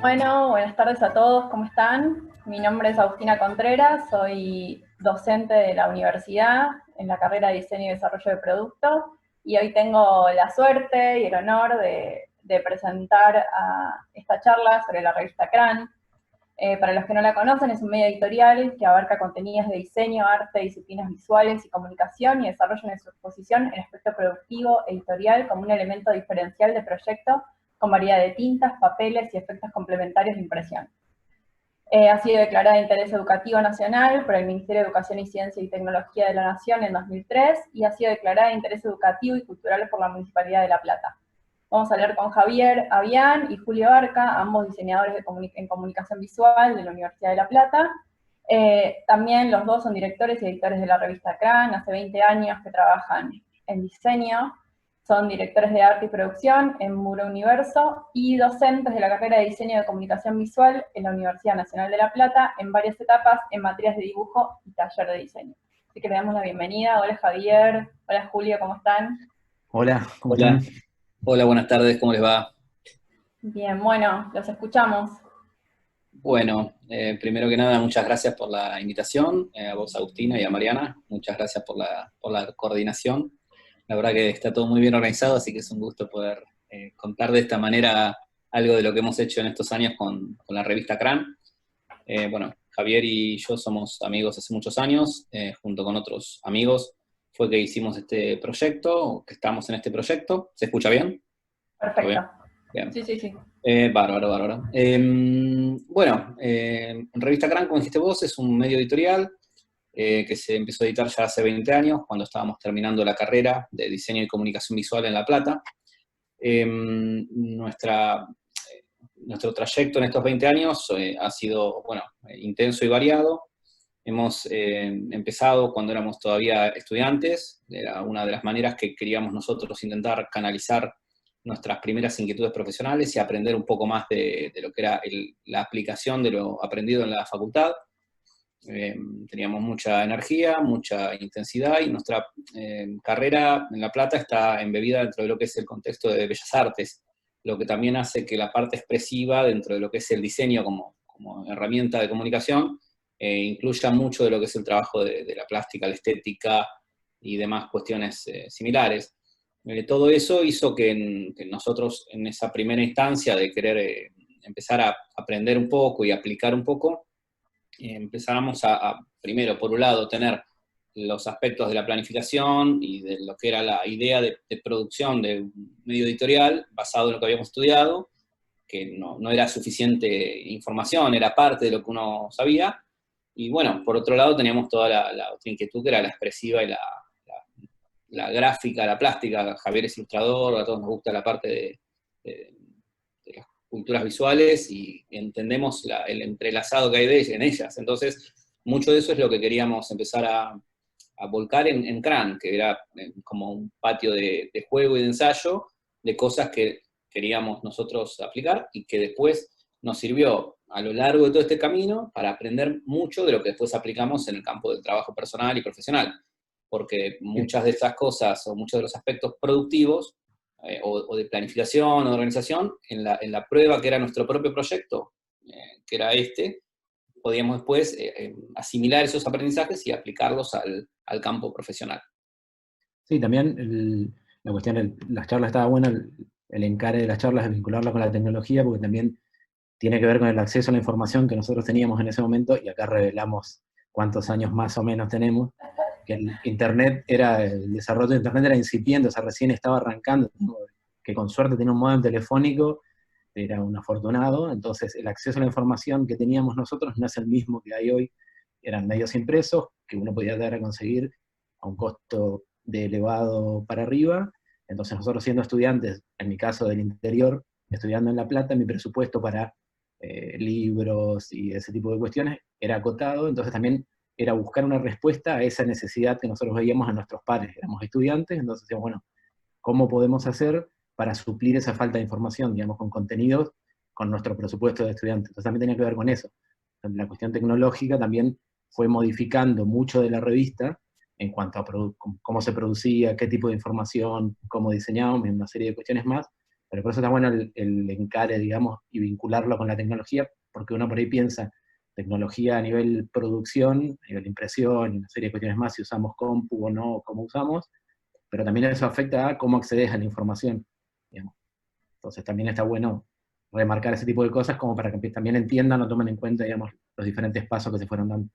Bueno, buenas tardes a todos, ¿cómo están? Mi nombre es Agustina Contreras, soy docente de la universidad en la carrera de Diseño y Desarrollo de Producto y hoy tengo la suerte y el honor de presentar a esta charla sobre la revista CRAN. Para los que no la conocen, es un medio editorial que abarca contenidos de diseño, arte, disciplinas visuales y comunicación y desarrollo en su exposición el aspecto productivo editorial como un elemento diferencial de proyecto con variedad de tintas, papeles y efectos complementarios de impresión. Ha sido declarada de interés educativo nacional por el Ministerio de Educación y Ciencia y Tecnología de la Nación en 2003 y ha sido declarada de interés educativo y cultural por la Municipalidad de La Plata. Vamos a hablar con Javier Avián y Julio Arca, ambos diseñadores en comunicación visual de la Universidad de La Plata. También los dos son directores y editores de la revista CRAN, hace 20 años que trabajan en diseño, son directores de arte y producción en Muro Universo y docentes de la carrera de diseño de comunicación visual en la Universidad Nacional de La Plata en varias etapas en materias de dibujo y taller de diseño. Así que le damos la bienvenida. Hola Javier, hola Julio, ¿cómo están? Hola, ¿cómo están? Hola, hola, buenas tardes, ¿cómo les va? Bien, bueno, los escuchamos. Bueno, primero que nada, muchas gracias por la invitación, a vos, Agustina, y a Mariana, muchas gracias por la coordinación. La verdad que está todo muy bien organizado, así que es un gusto poder contar de esta manera algo de lo que hemos hecho en estos años con la revista CRAN. Bueno, Javier y yo somos amigos hace muchos años, junto con otros amigos, fue que hicimos este proyecto, que estamos en este proyecto. ¿Se escucha bien? ¿Todo Perfecto. bien? Bien. Sí, sí, sí. Bárbaro, bárbaro. Bueno, Revista Crank, como dijiste vos, es un medio editorial que se empezó a editar ya hace 20 años, cuando estábamos terminando la carrera de Diseño y Comunicación Visual en La Plata. Nuestro trayecto en estos 20 años ha sido, bueno, intenso y variado. Hemos empezado cuando éramos todavía estudiantes, era una de las maneras que queríamos nosotros intentar canalizar nuestras primeras inquietudes profesionales y aprender un poco más de lo que era la aplicación de lo aprendido en la facultad. Teníamos mucha energía, mucha intensidad y nuestra carrera en La Plata está embebida dentro de lo que es el contexto de Bellas Artes, lo que también hace que la parte expresiva dentro de lo que es el diseño como herramienta de comunicación incluya mucho de lo que es el trabajo de la plástica, la estética y demás cuestiones similares. Todo eso hizo que nosotros en esa primera instancia de querer empezar a aprender un poco y aplicar un poco, empezáramos primero, por un lado, tener los aspectos de la planificación y de lo que era la idea de producción de un medio editorial basado en lo que habíamos estudiado, que no era suficiente información, era parte de lo que uno sabía. Y bueno, por otro lado teníamos toda la otra inquietud que era la expresiva y la gráfica, la plástica. Javier es ilustrador, a todos nos gusta la parte de las culturas visuales y entendemos el entrelazado que hay en ellas. Entonces, mucho de eso es lo que queríamos empezar a volcar en CRAN, que era como un patio de juego y de ensayo de cosas que queríamos nosotros aplicar y que después nos sirvió a lo largo de todo este camino para aprender mucho de lo que después aplicamos en el campo del trabajo personal y profesional, porque Bien. muchas de estas cosas o muchos de los aspectos productivos o de planificación o de organización, en la prueba que era nuestro propio proyecto, que era este, podíamos después asimilar esos aprendizajes y aplicarlos al campo profesional. Sí, también la cuestión, las charlas estaba buena, el encare de las charlas de vincularla con la tecnología, porque también tiene que ver con el acceso a la información que nosotros teníamos en ese momento, y acá revelamos cuántos años más o menos tenemos, que el desarrollo de Internet era incipiente, o sea, recién estaba arrancando, que con suerte tenía un módem telefónico, era un afortunado. Entonces el acceso a la información que teníamos nosotros no es el mismo que hay hoy, eran medios impresos, que uno podía dar a conseguir a un costo de elevado para arriba. Entonces nosotros, siendo estudiantes, en mi caso del interior, estudiando en La Plata, mi presupuesto para libros y ese tipo de cuestiones era acotado. Entonces también era buscar una respuesta a esa necesidad que nosotros veíamos en nuestros pares. Éramos estudiantes, entonces decíamos, bueno, ¿cómo podemos hacer para suplir esa falta de información, digamos, con contenidos, con nuestro presupuesto de estudiantes? Entonces también tenía que ver con eso. La cuestión tecnológica también fue modificando mucho de la revista en cuanto a cómo se producía, qué tipo de información, cómo diseñábamos, y una serie de cuestiones más, Pero por eso está bueno el encare, digamos, y vincularlo con la tecnología, porque uno por ahí piensa tecnología a nivel producción, a nivel impresión, y una serie de cuestiones más, si usamos compu o no, cómo usamos, pero también eso afecta a cómo accedes a la información, digamos. Entonces también está bueno remarcar ese tipo de cosas como para que también entiendan o tomen en cuenta, digamos, los diferentes pasos que se fueron dando.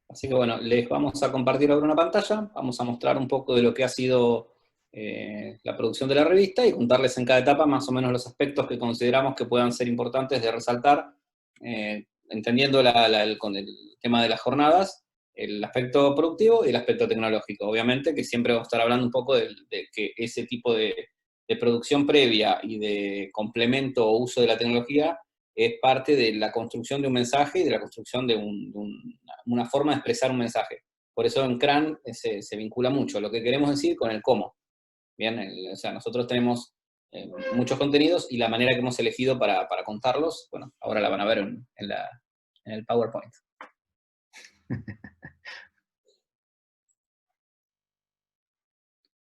Así que bueno, les vamos a compartir ahora una pantalla, vamos a mostrar un poco de lo que ha sido la producción de la revista y contarles en cada etapa más o menos los aspectos que consideramos que puedan ser importantes de resaltar, entendiendo con el tema de las jornadas, el aspecto productivo y el aspecto tecnológico. Obviamente que siempre vamos a estar hablando un poco de que ese tipo de producción previa y de complemento o uso de la tecnología es parte de la construcción de un mensaje y de la construcción de una forma de expresar un mensaje. Por eso en CRAN se vincula mucho lo que queremos decir con el cómo. Bien, o sea, nosotros tenemos muchos contenidos y la manera que hemos elegido para contarlos, bueno, ahora la van a ver en el PowerPoint.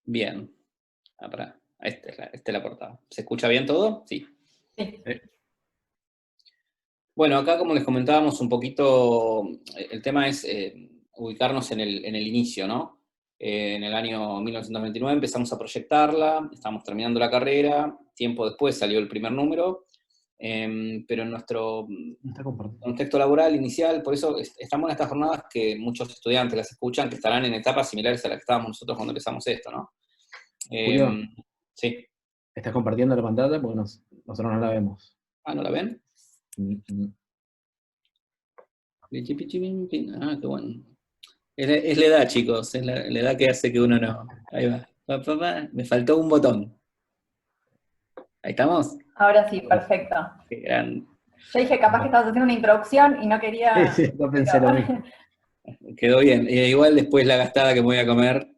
Bien. Esta es la portada. ¿Se escucha bien todo? Sí. Sí. Bueno, acá como les comentábamos un poquito, el tema es ubicarnos en el inicio, ¿no? En el año 1929 empezamos a proyectarla, estábamos terminando la carrera, tiempo después salió el primer número, pero en nuestro contexto laboral inicial, por eso estamos en estas jornadas que muchos estudiantes las escuchan, que estarán en etapas similares a las que estábamos nosotros cuando empezamos esto, ¿no? Julio, sí. ¿estás compartiendo la pantalla? Porque nosotros no la vemos. Ah, ¿no la ven? Ah, qué bueno. Es la edad, chicos, es la edad que hace que uno no. Ahí va. Me faltó un botón. ¿Ahí estamos? Ahora sí, perfecto. Qué gran. Yo dije, capaz que estabas haciendo una introducción y no quería... Sí, no pensé lo mismo. Quedó bien. Igual después la gastada que me voy a comer,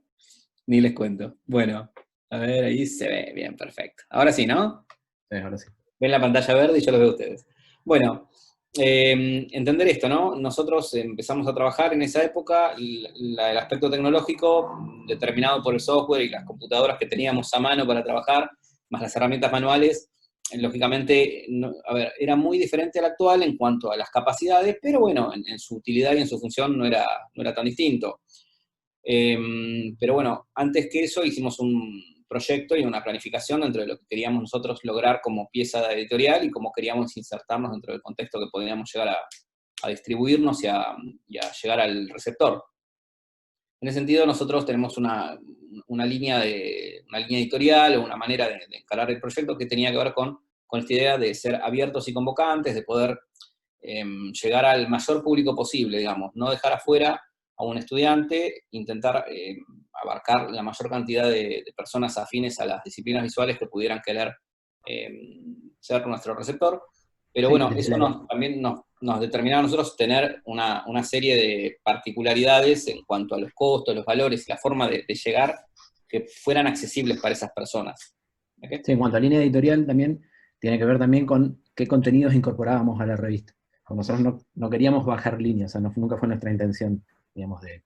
ni les cuento. Bueno, a ver, ahí se ve bien, perfecto. Ahora sí, ¿no? Sí, ahora sí. Ven la pantalla verde y yo los veo a ustedes. Bueno, entender esto, ¿no? Nosotros empezamos a trabajar en esa época, el aspecto tecnológico determinado por el software y las computadoras que teníamos a mano para trabajar, más las herramientas manuales, lógicamente, a ver, era muy diferente al actual en cuanto a las capacidades, pero bueno, en su utilidad y en su función no era tan distinto. Pero bueno, antes que eso hicimos un proyecto y una planificación dentro de lo que queríamos nosotros lograr como pieza editorial y cómo queríamos insertarnos dentro del contexto que podíamos llegar a distribuirnos y a llegar al receptor. En ese sentido, nosotros tenemos una línea editorial o una manera de encarar el proyecto que tenía que ver con esta idea de ser abiertos y convocantes, de poder llegar al mayor público posible, digamos, no dejar afuera a un estudiante, intentar abarcar la mayor cantidad de personas afines a las disciplinas visuales que pudieran querer ser nuestro receptor. Pero Sí, bueno, eso también nos determinaba a nosotros tener una serie de particularidades en cuanto a los costos, los valores y la forma de llegar que fueran accesibles para esas personas. ¿Okay? Sí, en cuanto a línea editorial también tiene que ver también con qué contenidos incorporábamos a la revista. Nosotros no queríamos bajar líneas, o sea, nunca fue nuestra intención, digamos, de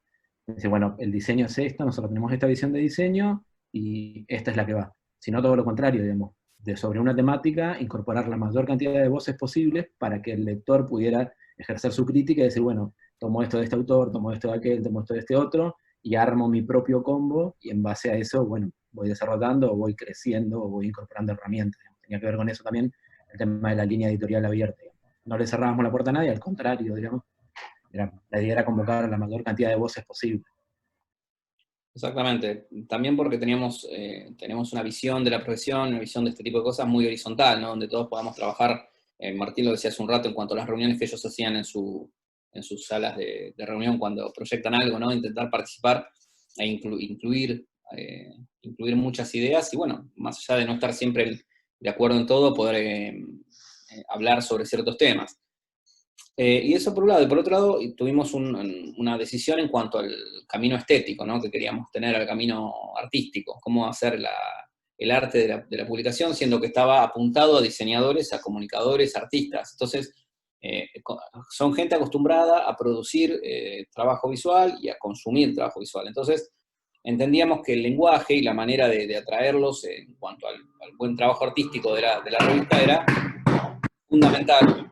decir, bueno, el diseño es esto, nosotros tenemos esta visión de diseño y esta es la que va. Sino todo lo contrario, digamos, de sobre una temática incorporar la mayor cantidad de voces posibles para que el lector pudiera ejercer su crítica y decir, bueno, tomo esto de este autor, tomo esto de aquel, tomo esto de este otro, y armo mi propio combo, y en base a eso, bueno, voy desarrollando, o voy creciendo, o voy incorporando herramientas. Tenía que ver con eso también el tema de la línea editorial abierta. No le cerrábamos la puerta a nadie, al contrario, digamos. La idea era convocar a la mayor cantidad de voces posible. Exactamente. También porque tenemos una visión de la profesión, una visión de este tipo de cosas muy horizontal, ¿no? Donde todos podamos trabajar, Martín lo decía hace un rato, en cuanto a las reuniones que ellos hacían en sus salas de reunión cuando proyectan algo, ¿no? Intentar participar e incluir muchas ideas y bueno, más allá de no estar siempre de acuerdo en todo, poder hablar sobre ciertos temas. Y eso por un lado. Y por otro lado, tuvimos una decisión en cuanto al camino estético, ¿no? Que queríamos tener, al camino artístico, cómo hacer el arte de la publicación, siendo que estaba apuntado a diseñadores, a comunicadores, artistas. Entonces, son gente acostumbrada a producir trabajo visual y a consumir trabajo visual. Entonces, entendíamos que el lenguaje y la manera de atraerlos en cuanto al buen trabajo artístico de la revista era fundamental.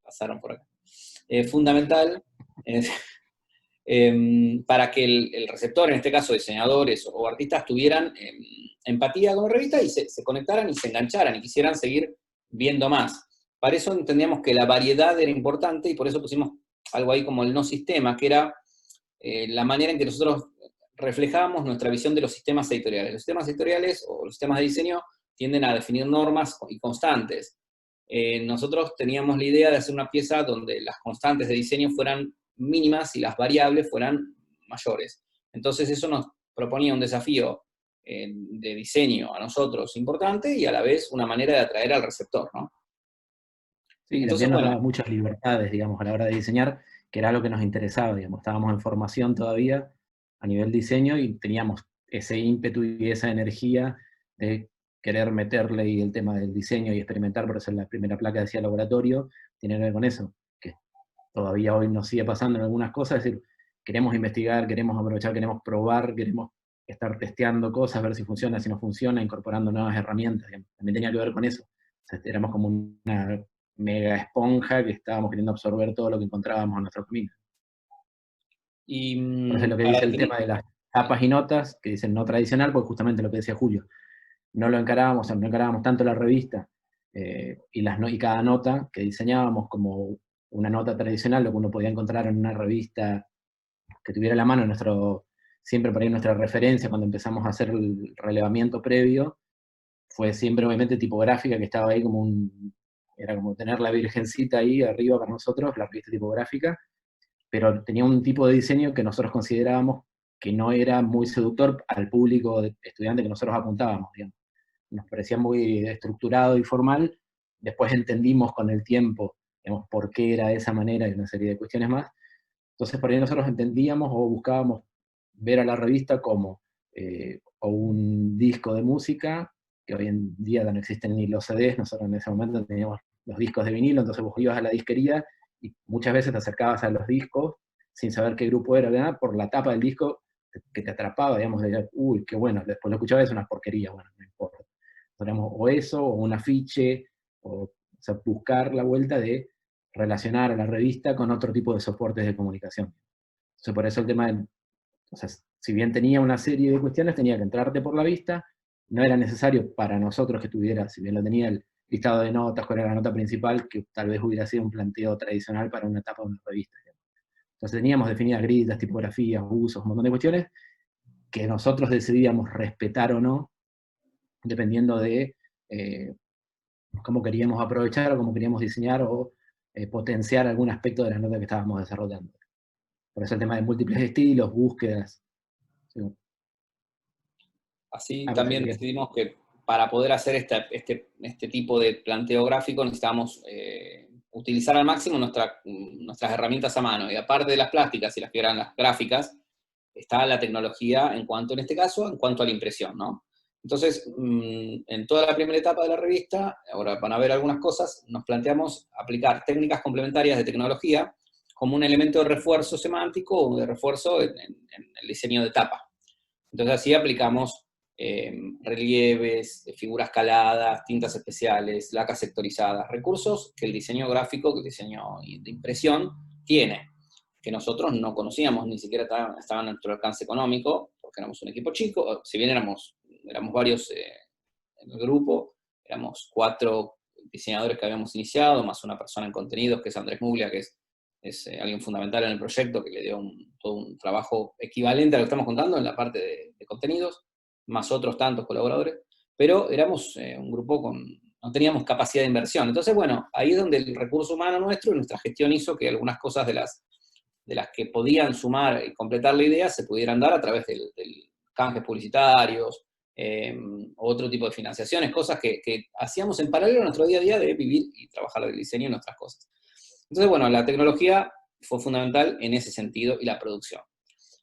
Pasaron por acá. Fundamental para que el receptor, en este caso diseñadores o artistas, tuvieran empatía con la revista y se conectaran y se engancharan y quisieran seguir viendo más. Para eso entendíamos que la variedad era importante y por eso pusimos algo ahí como el no sistema, que era la manera en que nosotros reflejábamos nuestra visión de los sistemas editoriales. Los sistemas editoriales o los sistemas de diseño tienden a definir normas y constantes. Nosotros teníamos la idea de hacer una pieza donde las constantes de diseño fueran mínimas y las variables fueran mayores. Entonces eso nos proponía un desafío de diseño a nosotros importante y a la vez una manera de atraer al receptor, ¿no? Sí, Entonces, también nos bueno, daba muchas libertades, digamos, a la hora de diseñar, que era lo que nos interesaba, digamos. Estábamos en formación todavía a nivel diseño y teníamos ese ímpetu y esa energía de querer meterle y el tema del diseño y experimentar, por eso en la primera placa decía laboratorio, tiene que ver con eso, que todavía hoy nos sigue pasando en algunas cosas, es decir, queremos investigar, queremos aprovechar, queremos probar, queremos estar testeando cosas, ver si funciona, si no funciona, incorporando nuevas herramientas, digamos. También tenía que ver con eso. O sea, éramos como una mega esponja que estábamos queriendo absorber todo lo que encontrábamos en nuestro camino. Por eso es y lo que para dice el definir, tema de las tapas y notas, que dicen no tradicional, porque justamente lo que decía Julio, no lo encarábamos, o sea, no encarábamos tanto la revista y cada nota que diseñábamos como una nota tradicional, lo que uno podía encontrar en una revista que tuviera a la mano siempre por ahí nuestra referencia cuando empezamos a hacer el relevamiento previo, fue siempre obviamente tipográfica, que estaba ahí era como tener la virgencita ahí arriba para nosotros, la revista tipográfica, pero tenía un tipo de diseño que nosotros considerábamos que no era muy seductor al público de estudiante que nosotros apuntábamos, digamos. Nos parecía muy estructurado y formal, después entendimos con el tiempo, digamos, por qué era de esa manera y una serie de cuestiones más. Entonces por ahí nosotros entendíamos o buscábamos ver a la revista como o un disco de música, que hoy en día no existen ni los CDs, nosotros en ese momento teníamos los discos de vinilo, entonces vos ibas a la disquería y muchas veces te acercabas a los discos sin saber qué grupo era, ¿verdad? Por la tapa del disco que te atrapaba, digamos, de, uy, qué bueno, después lo escuchaba, es una porquería, bueno, no importa. O eso, o un afiche, o sea, buscar la vuelta de relacionar a la revista con otro tipo de soportes de comunicación. Entonces, por eso el tema de, o sea, si bien tenía una serie de cuestiones, tenía que entrarte por la vista, no era necesario para nosotros que tuviera, si bien lo tenía el listado de notas, cuál era la nota principal, que tal vez hubiera sido un planteo tradicional para una etapa de una revista. Entonces teníamos definidas gritas, tipografías, usos, un montón de cuestiones que nosotros decidíamos respetar o no, dependiendo de cómo queríamos aprovechar o cómo queríamos diseñar o potenciar algún aspecto de la nota que estábamos desarrollando. Por eso el tema de múltiples estilos, búsquedas. ¿Sí? así Pues también decidimos que para poder hacer este tipo de planteo gráfico necesitábamos utilizar al máximo nuestras herramientas a mano. Y aparte de las plásticas y las que eran las gráficas, está la tecnología en cuanto, en este caso, en cuanto a la impresión, ¿no? Entonces, en toda la primera etapa de la revista, ahora van a ver algunas cosas, nos planteamos aplicar técnicas complementarias de tecnología como un elemento de refuerzo semántico o de refuerzo en el diseño de tapa. Entonces así aplicamos relieves, figuras caladas, tintas especiales, lacas sectorizadas, recursos que el diseño gráfico, que el diseño de impresión tiene, que nosotros no conocíamos, ni siquiera estaban a nuestro alcance económico, porque éramos un equipo chico, si bien éramos varios en el grupo, éramos 4 diseñadores que habíamos iniciado, más una persona en contenidos, que es Andrés Muglia, que es alguien fundamental en el proyecto, que le dio todo un trabajo equivalente a lo que estamos contando en la parte de contenidos, más otros tantos colaboradores, pero éramos un grupo no teníamos capacidad de inversión. Entonces, bueno, ahí es donde el recurso humano nuestro y nuestra gestión hizo que algunas cosas de las que podían sumar y completar la idea se pudieran dar a través del canjes publicitarios, otro tipo de financiaciones, cosas que hacíamos en paralelo a nuestro día a día de vivir y trabajar del diseño y nuestras cosas. Entonces, bueno, la tecnología fue fundamental en ese sentido y la producción.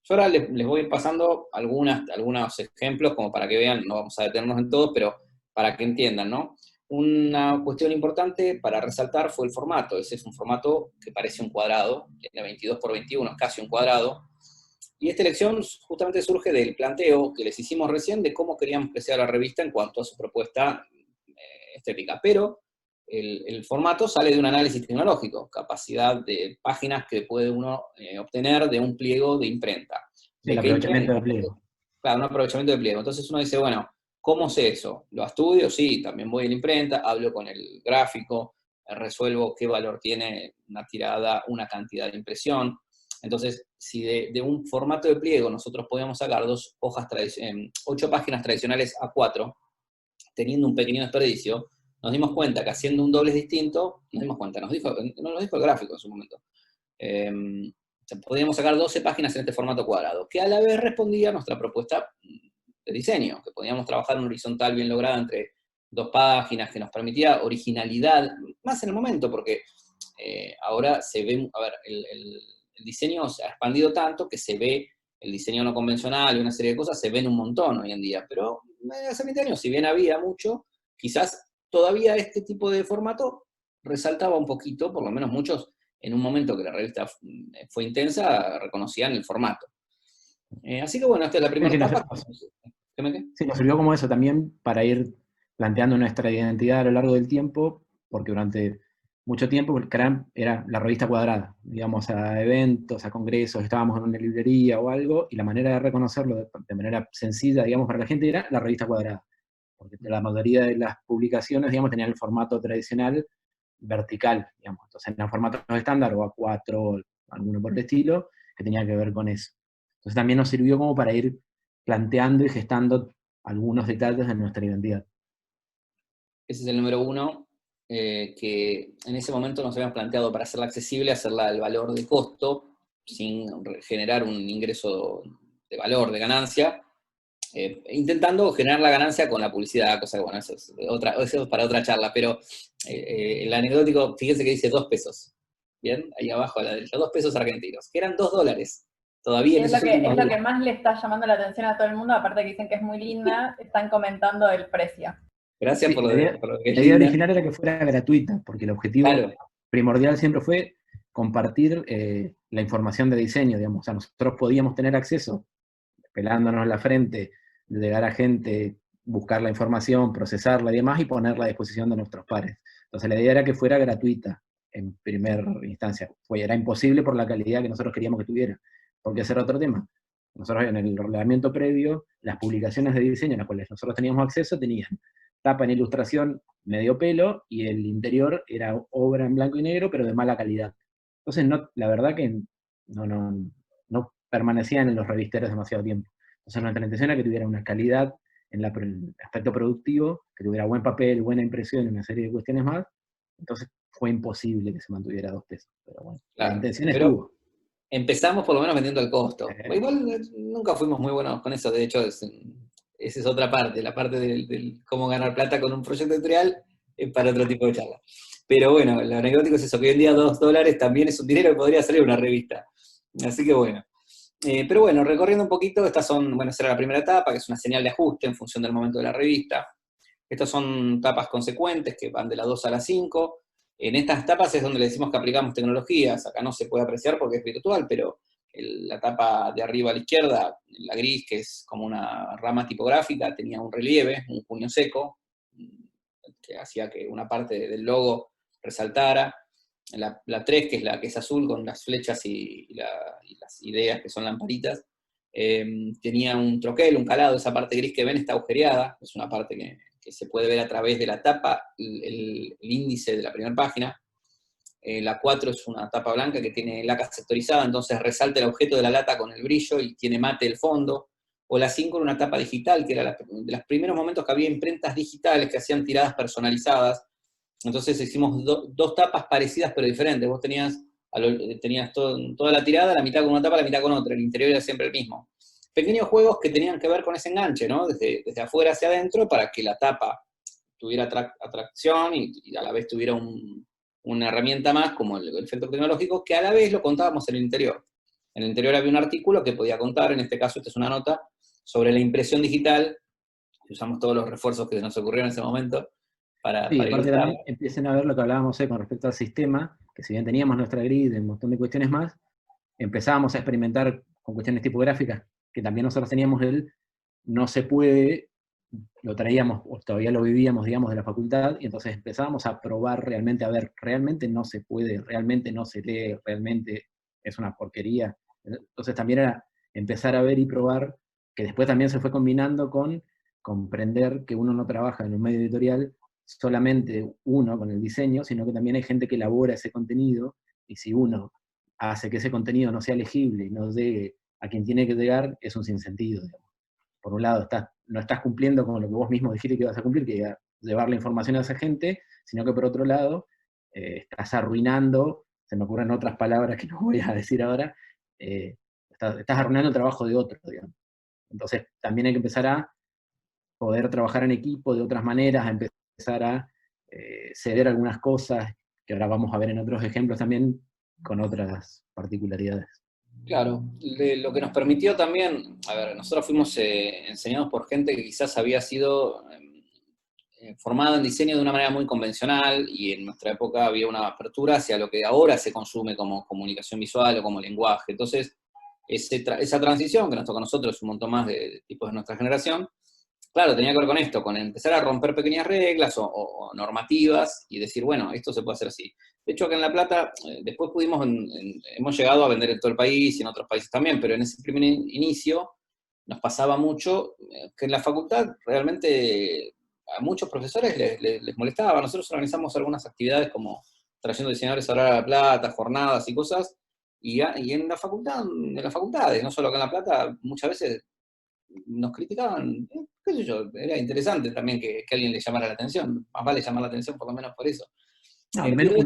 Yo ahora les voy pasando algunos ejemplos como para que vean, no vamos a detenernos en todos, pero para que entiendan, ¿no? Una cuestión importante para resaltar fue el formato. Ese es un formato que parece un cuadrado, tiene 22 por 21, es casi un cuadrado, Y esta elección justamente surge del planteo que les hicimos recién de cómo queríamos que sea la revista en cuanto a su propuesta estética. Pero el formato sale de un análisis tecnológico, capacidad de páginas que puede uno obtener de un pliego de imprenta. Sí, el aprovechamiento del pliego. Claro, un aprovechamiento de pliego. Entonces uno dice, bueno, ¿cómo sé eso? ¿Lo estudio? Sí, también voy a la imprenta, hablo con el gráfico, resuelvo qué valor tiene una tirada, una cantidad de impresión. Entonces, si de un formato de pliego nosotros podíamos sacar 8 páginas tradicionales A4, teniendo un pequeño desperdicio, nos dimos cuenta que haciendo un doble distinto, nos dimos cuenta, nos dijo el gráfico en su momento, podíamos sacar 12 páginas en este formato cuadrado, que a la vez respondía a nuestra propuesta de diseño, que podíamos trabajar en horizontal bien lograda entre 2 páginas, que nos permitía originalidad, más en el momento, porque ahora se ve, a ver, el diseño se ha expandido tanto que se ve el diseño no convencional y una serie de cosas se ven un montón hoy en día, pero hace 20 años, si bien había mucho, quizás todavía este tipo de formato resaltaba un poquito, por lo menos muchos, en un momento que la revista fue intensa, reconocían el formato. Así que bueno, esta es la primera etapa. Sí, nos sirvió como eso también para ir planteando nuestra identidad a lo largo del tiempo, porque durante mucho tiempo el CRAM era la revista cuadrada, digamos, a eventos, a congresos, estábamos en una librería o algo, y la manera de reconocerlo de manera sencilla, digamos, para la gente era la revista cuadrada, porque la mayoría de las publicaciones, digamos, tenían el formato tradicional vertical, digamos, entonces en formatos estándar o A4 o alguno por el estilo, que tenía que ver con eso. Entonces también nos sirvió como para ir planteando y gestando algunos detalles de nuestra identidad. Ese es el número 1, que en ese momento nos habíamos planteado para hacerla accesible, hacerla al valor de costo, sin generar un ingreso de valor, de ganancia, intentando generar la ganancia con la publicidad, cosa que, bueno, eso es para otra charla, pero el anecdótico, fíjense que dice 2 pesos, ¿bien? Ahí abajo a la derecha, 2 pesos argentinos, que eran $2, todavía en esos últimos es días. lo que más le está llamando la atención a todo el mundo, aparte que dicen que es muy linda, están comentando el precio. Gracias Sí, por lo que es la idea linda. original era que fuera gratuita, porque el objetivo Claro. primordial siempre fue compartir la información de diseño, digamos. O sea, nosotros podíamos tener acceso, pelándonos la frente, llegar a gente, buscar la información, procesarla y demás, y ponerla a disposición de nuestros pares. Entonces la idea era que fuera gratuita en primera instancia. Era imposible por la calidad que nosotros queríamos que tuviera. Porque ese era otro tema. Nosotros en el reglamento previo, las publicaciones de diseño a las cuales nosotros teníamos acceso tenían tapa en ilustración medio pelo, y el interior era obra en blanco y negro, pero de mala calidad. Entonces, la verdad que no permanecían en los revisteros demasiado tiempo. Entonces, nuestra intención era que tuviera una calidad en el aspecto productivo, que tuviera buen papel, buena impresión y una serie de cuestiones más. Entonces, fue imposible que se mantuviera a 2 pesos. Pero bueno, claro, la intención estuvo. Empezamos por lo menos vendiendo el costo. Igual nunca fuimos muy buenos con eso, de hecho, esa es otra parte, la parte del cómo ganar plata con un proyecto editorial es para otro tipo de charla. Pero bueno, lo anecdótico es eso, que hoy en día $2 también es un dinero que podría salir una revista. Así que bueno. Pero bueno, recorriendo un poquito, esa era la primera etapa, que es una señal de ajuste en función del momento de la revista. Estas son tapas consecuentes que van de la 2 a la 5. En estas tapas es donde le decimos que aplicamos tecnologías. Acá no se puede apreciar porque es virtual, pero la tapa de arriba a la izquierda, la gris, que es como una rama tipográfica, tenía un relieve, un puño seco, que hacía que una parte del logo resaltara. La 3, que es la que es azul, con las flechas y las ideas, que son lamparitas, tenía un troquel, un calado. Esa parte gris que ven está agujereada, es una parte que se puede ver a través de la tapa, el índice de la primera página. La 4 es una tapa blanca que tiene laca sectorizada, entonces resalta el objeto de la lata con el brillo y tiene mate el fondo. O la 5 era una tapa digital, que era de los primeros momentos que había imprentas digitales que hacían tiradas personalizadas. Entonces hicimos 2 tapas parecidas pero diferentes. Vos tenías toda la tirada, la mitad con una tapa, la mitad con otra. El interior era siempre el mismo. Pequeños juegos que tenían que ver con ese enganche, ¿no? Desde afuera hacia adentro, para que la tapa tuviera atracción y a la vez tuviera una herramienta más, como el efecto tecnológico, que a la vez lo contábamos en el interior. En el interior había un artículo que podía contar, en este caso esta es una nota, sobre la impresión digital. Usamos todos los refuerzos que se nos ocurrieron en ese momento para Sí, aparte ilustrar. también empiecen a ver lo que hablábamos con respecto al sistema, que si bien teníamos nuestra grid y un montón de cuestiones más, empezábamos a experimentar con cuestiones tipográficas, que también nosotros teníamos no se puede, lo traíamos, o todavía lo vivíamos, digamos, de la facultad, y entonces empezábamos a probar realmente, a ver, realmente no se puede, realmente no se lee, realmente es una porquería. Entonces también era empezar a ver y probar, que después también se fue combinando con comprender que uno no trabaja en un medio editorial solamente uno con el diseño, sino que también hay gente que elabora ese contenido, y si uno hace que ese contenido no sea legible y no llegue a quien tiene que llegar, es un sinsentido, digamos. Por un lado, no estás cumpliendo con lo que vos mismo dijiste que ibas a cumplir, que era llevar la información a esa gente, sino que por otro lado, estás arruinando, se me ocurren otras palabras que no voy a decir ahora, estás arruinando el trabajo de otro, digamos. Entonces, también hay que empezar a poder trabajar en equipo de otras maneras, a empezar a ceder algunas cosas, que ahora vamos a ver en otros ejemplos también, con otras particularidades. Claro, lo que nos permitió también, a ver, nosotros fuimos enseñados por gente que quizás había sido formada en diseño de una manera muy convencional, y en nuestra época había una apertura hacia lo que ahora se consume como comunicación visual o como lenguaje. Entonces, esa transición que nos toca a nosotros, un montón más de tipos de nuestra generación, claro, tenía que ver con esto, con empezar a romper pequeñas reglas o normativas y decir, bueno, esto se puede hacer así. De hecho, acá en La Plata, después hemos llegado a vender en todo el país y en otros países también, pero en ese primer inicio nos pasaba mucho que en la facultad realmente a muchos profesores les molestaba. Nosotros organizamos algunas actividades como trayendo diseñadores a hablar a La Plata, jornadas y cosas, y en la facultad, en las facultades, no solo acá en La Plata, muchas veces nos criticaban, qué sé yo, era interesante también que alguien le llamara la atención, más vale llamar la atención por lo menos por eso. No, también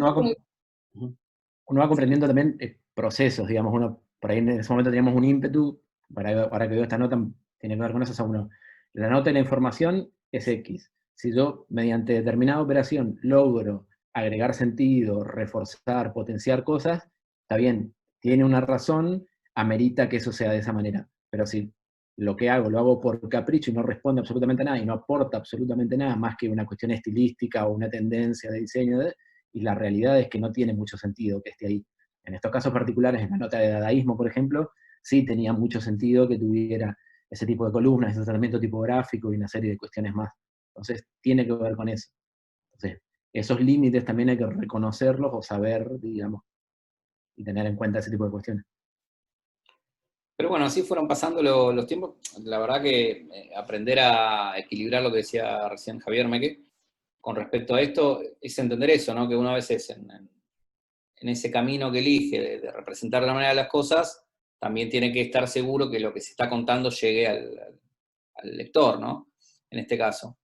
uno va comprendiendo también procesos, digamos, uno, por ahí en ese momento teníamos un ímpetu, ahora que veo esta nota, tiene que ver con eso, o sea, la nota de la información es X. Si yo, mediante determinada operación, logro agregar sentido, reforzar, potenciar cosas, está bien, tiene una razón, amerita que eso sea de esa manera. Pero si lo que hago, lo hago por capricho y no responde absolutamente nada, y no aporta absolutamente nada, más que una cuestión estilística o una tendencia de diseño, y la realidad es que no tiene mucho sentido que esté ahí. En estos casos particulares, en la nota de dadaísmo, por ejemplo, sí tenía mucho sentido que tuviera ese tipo de columnas, ese tratamiento tipográfico y una serie de cuestiones más. Entonces, tiene que ver con eso. Entonces, esos límites también hay que reconocerlos o saber, digamos, y tener en cuenta ese tipo de cuestiones. Pero bueno, así fueron pasando los tiempos. La verdad que aprender a equilibrar lo que decía recién Javier Meque con respecto a esto es entender eso, ¿no? Que uno a veces en ese camino que elige de representar la manera de las cosas, también tiene que estar seguro que lo que se está contando llegue al lector, ¿no? En este caso.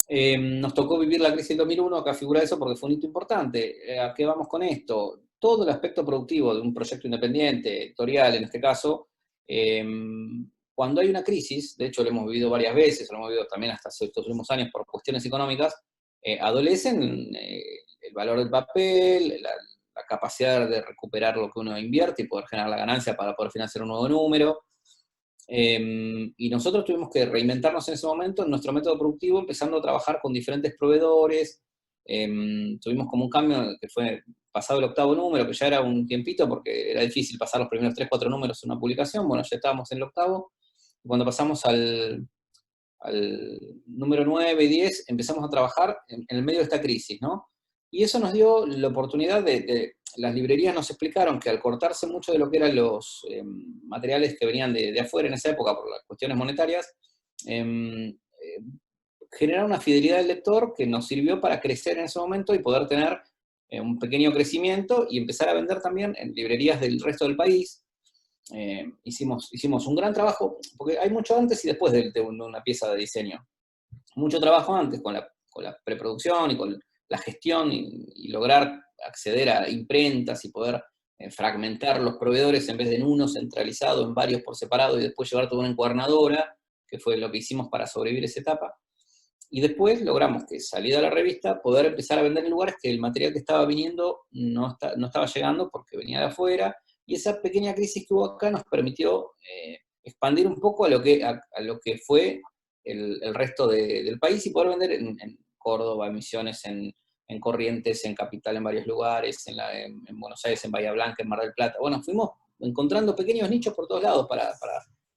Nos tocó vivir la crisis del 2001, acá figura eso porque fue un hito importante. ¿A qué vamos con esto? Todo el aspecto productivo de un proyecto independiente, editorial en este caso, cuando hay una crisis, de hecho lo hemos vivido varias veces, lo hemos vivido también hasta estos últimos años por cuestiones económicas, adolecen el valor del papel, la capacidad de recuperar lo que uno invierte y poder generar la ganancia para poder financiar un nuevo número. Y nosotros tuvimos que reinventarnos en ese momento en nuestro método productivo, empezando a trabajar con diferentes proveedores. Tuvimos como un cambio que fue pasado el 8º número, que ya era un tiempito porque era difícil pasar los primeros 3, 4 números en una publicación. Bueno, ya estábamos en el 8º. Y cuando pasamos al número 9 y 10, empezamos a trabajar en el medio de esta crisis, ¿no? Y eso nos dio la oportunidad las librerías nos explicaron que al cortarse mucho de lo que eran los materiales que venían de afuera en esa época por las cuestiones monetarias, generar una fidelidad del lector que nos sirvió para crecer en ese momento y poder tener un pequeño crecimiento y empezar a vender también en librerías del resto del país. Hicimos un gran trabajo, porque hay mucho antes y después de una pieza de diseño. Mucho trabajo antes con la preproducción y con la gestión y lograr acceder a imprentas y poder fragmentar los proveedores en vez de en uno centralizado, en varios por separado y después llevar toda una encuadernadora, que fue lo que hicimos para sobrevivir esa etapa. Y después logramos que, salida la revista, poder empezar a vender en lugares que el material que estaba viniendo no estaba llegando porque venía de afuera, y esa pequeña crisis que hubo acá nos permitió expandir un poco a lo que fue el resto del país y poder vender en Córdoba, en Misiones, en Corrientes, en Capital, en varios lugares, en Buenos Aires, en Bahía Blanca, en Mar del Plata. Bueno, fuimos encontrando pequeños nichos por todos lados para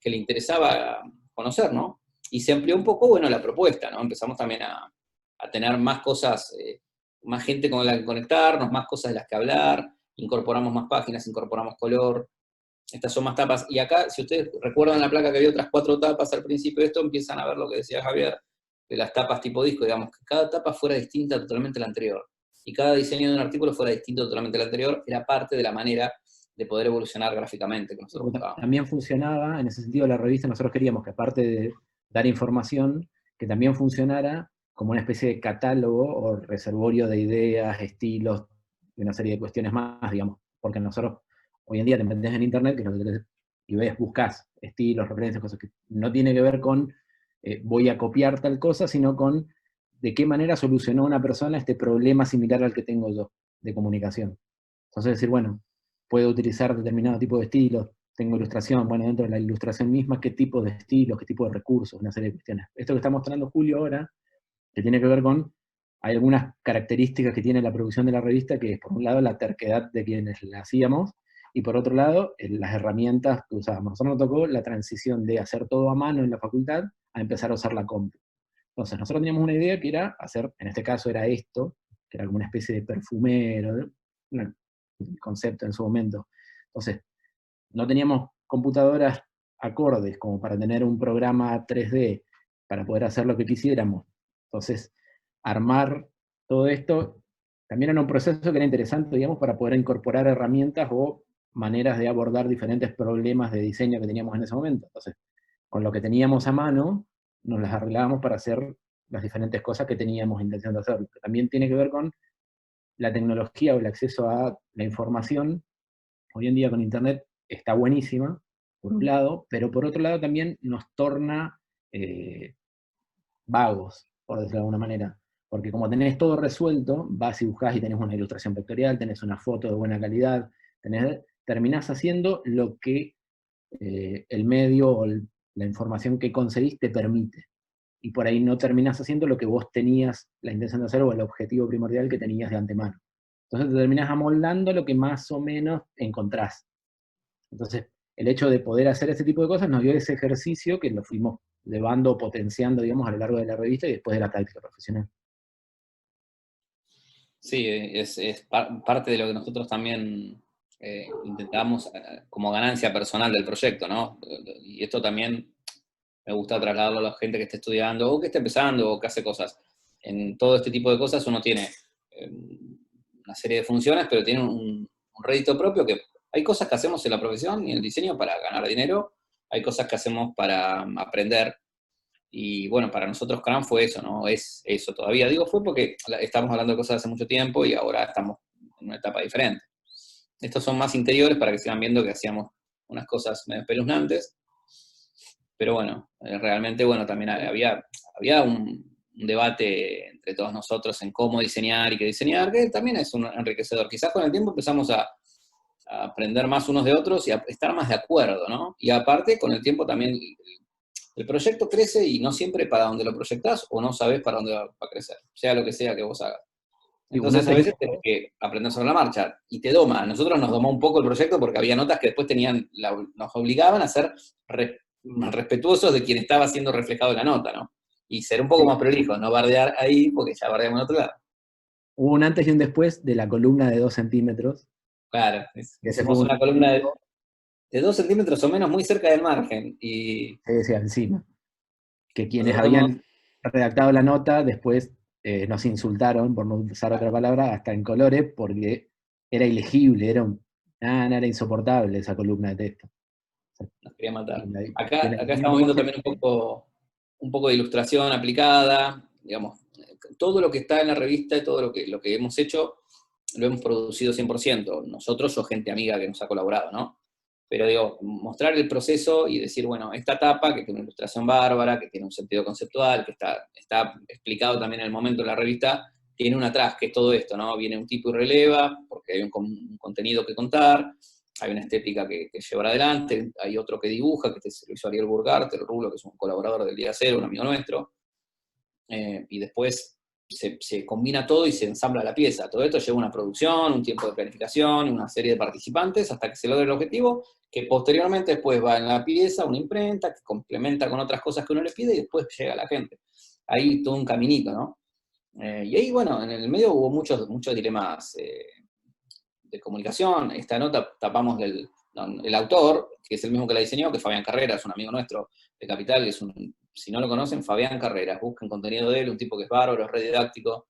que le interesaba conocer, ¿no? Y se amplió un poco, bueno, la propuesta, ¿no? Empezamos también a tener más cosas, más gente con la que conectarnos, más cosas de las que hablar, incorporamos más páginas, incorporamos color. Estas son más tapas. Y acá, si ustedes recuerdan la placa que había otras 4 tapas al principio de esto, empiezan a ver lo que decía Javier, de las tapas tipo disco, digamos, que cada tapa fuera distinta totalmente a la anterior. Y cada diseño de un artículo fuera distinto totalmente al anterior, era parte de la manera de poder evolucionar gráficamente que nosotros buscábamos. También funcionaba, en ese sentido, la revista, nosotros queríamos que aparte de dar información, que también funcionara como una especie de catálogo o reservorio de ideas, estilos, y una serie de cuestiones más, digamos, porque nosotros hoy en día te metes en internet, que es lo que tenés, y ves, buscas estilos, referencias, cosas que no tiene que ver con voy a copiar tal cosa, sino con de qué manera solucionó una persona este problema similar al que tengo yo, de comunicación. Entonces decir, bueno, puedo utilizar determinado tipo de estilos, tengo ilustración, bueno, dentro de la ilustración misma, qué tipo de estilos, qué tipo de recursos, una serie de cuestiones. Esto que está mostrando Julio ahora, que tiene que ver con, hay algunas características que tiene la producción de la revista, que es por un lado la terquedad de quienes la hacíamos, y por otro lado, las herramientas que usábamos. A nosotros nos tocó la transición de hacer todo a mano en la facultad, a empezar a usar la compu. Entonces, nosotros teníamos una idea que era hacer, en este caso era esto, que era alguna especie de perfumero, un concepto en su momento. Entonces, no teníamos computadoras acordes como para tener un programa 3D para poder hacer lo que quisiéramos. Entonces, armar todo esto también era un proceso que era interesante, digamos, para poder incorporar herramientas o maneras de abordar diferentes problemas de diseño que teníamos en ese momento. Entonces, con lo que teníamos a mano, nos las arreglábamos para hacer las diferentes cosas que teníamos intención de hacer. Pero también tiene que ver con la tecnología o el acceso a la información. Hoy en día con Internet está buenísima, por un lado, pero por otro lado también nos torna vagos, por decirlo de alguna manera. Porque como tenés todo resuelto, vas y buscás y tenés una ilustración vectorial, tenés una foto de buena calidad, terminás haciendo lo que el medio o la información que conseguís te permite. Y por ahí no terminás haciendo lo que vos tenías la intención de hacer o el objetivo primordial que tenías de antemano. Entonces te terminás amoldando lo que más o menos encontrás. Entonces, el hecho de poder hacer este tipo de cosas nos dio ese ejercicio que lo fuimos llevando, potenciando, digamos, a lo largo de la revista y después de la práctica profesional. Sí, es parte de lo que nosotros también intentamos como ganancia personal del proyecto, ¿no? Y esto también me gusta trasladarlo a la gente que está estudiando, o que está empezando, o que hace cosas. En todo este tipo de cosas uno tiene una serie de funciones, pero tiene un rédito propio, que hay cosas que hacemos en la profesión y en el diseño para ganar dinero, hay cosas que hacemos para aprender. Y bueno, para nosotros Scrum fue eso, ¿no? Es eso todavía. Digo, fue porque estamos hablando de cosas hace mucho tiempo y ahora estamos en una etapa diferente. Estos son más interiores para que sigan viendo que hacíamos unas cosas medio espeluznantes. Pero bueno, realmente, bueno, también había un debate entre todos nosotros en cómo diseñar y qué diseñar, que también es un enriquecedor. Quizás con el tiempo empezamos a aprender más unos de otros y a estar más de acuerdo, ¿no? Y aparte, con el tiempo también el proyecto crece y no siempre para donde lo proyectás o no sabés para dónde va a crecer, sea lo que sea que vos hagas. Entonces a veces tenés que aprender sobre la marcha y te doma. A nosotros nos domó un poco el proyecto porque había notas que después nos obligaban a ser más respetuosos de quien estaba siendo reflejado en la nota, ¿no? Y ser un poco más prolijos, no bardear ahí porque ya bardeamos en otro lado. Hubo un antes y un después de la columna de 2 centímetros. Claro, hicimos una columna de 2 centímetros o menos muy cerca del margen. Y se decía encima. Que quienes habían redactado la nota después nos insultaron, por no usar otra palabra, hasta en colores, porque era ilegible, era insoportable esa columna de texto. Nos quería matar. Acá estamos viendo también un poco de ilustración aplicada, digamos, todo lo que está en la revista y todo lo que hemos hecho, lo hemos producido 100%, nosotros o gente amiga que nos ha colaborado, ¿no? Pero digo, mostrar el proceso y decir, bueno, esta etapa que tiene una ilustración bárbara, que tiene un sentido conceptual, que está explicado también en el momento de la revista, tiene un atrás, que es todo esto, ¿no? Viene un tipo y releva, porque hay un contenido que contar, hay una estética que llevar adelante, hay otro que dibuja, que se lo hizo Ariel Burgart, el Rulo, que es un colaborador del Día Cero, un amigo nuestro, y después se combina todo y se ensambla la pieza. Todo esto lleva una producción, un tiempo de planificación, una serie de participantes hasta que se logre el objetivo, que posteriormente después va en la pieza una imprenta que complementa con otras cosas que uno le pide y después llega a la gente. Ahí todo un caminito, ¿no? Y ahí, bueno, en el medio hubo muchos dilemas de comunicación. Esta nota tapamos el autor, que es el mismo que la diseñó, que es Fabián Carreras, un amigo nuestro de Capital, que es si no lo conocen, Fabián Carreras, busquen contenido de él, un tipo que es bárbaro, es re didáctico,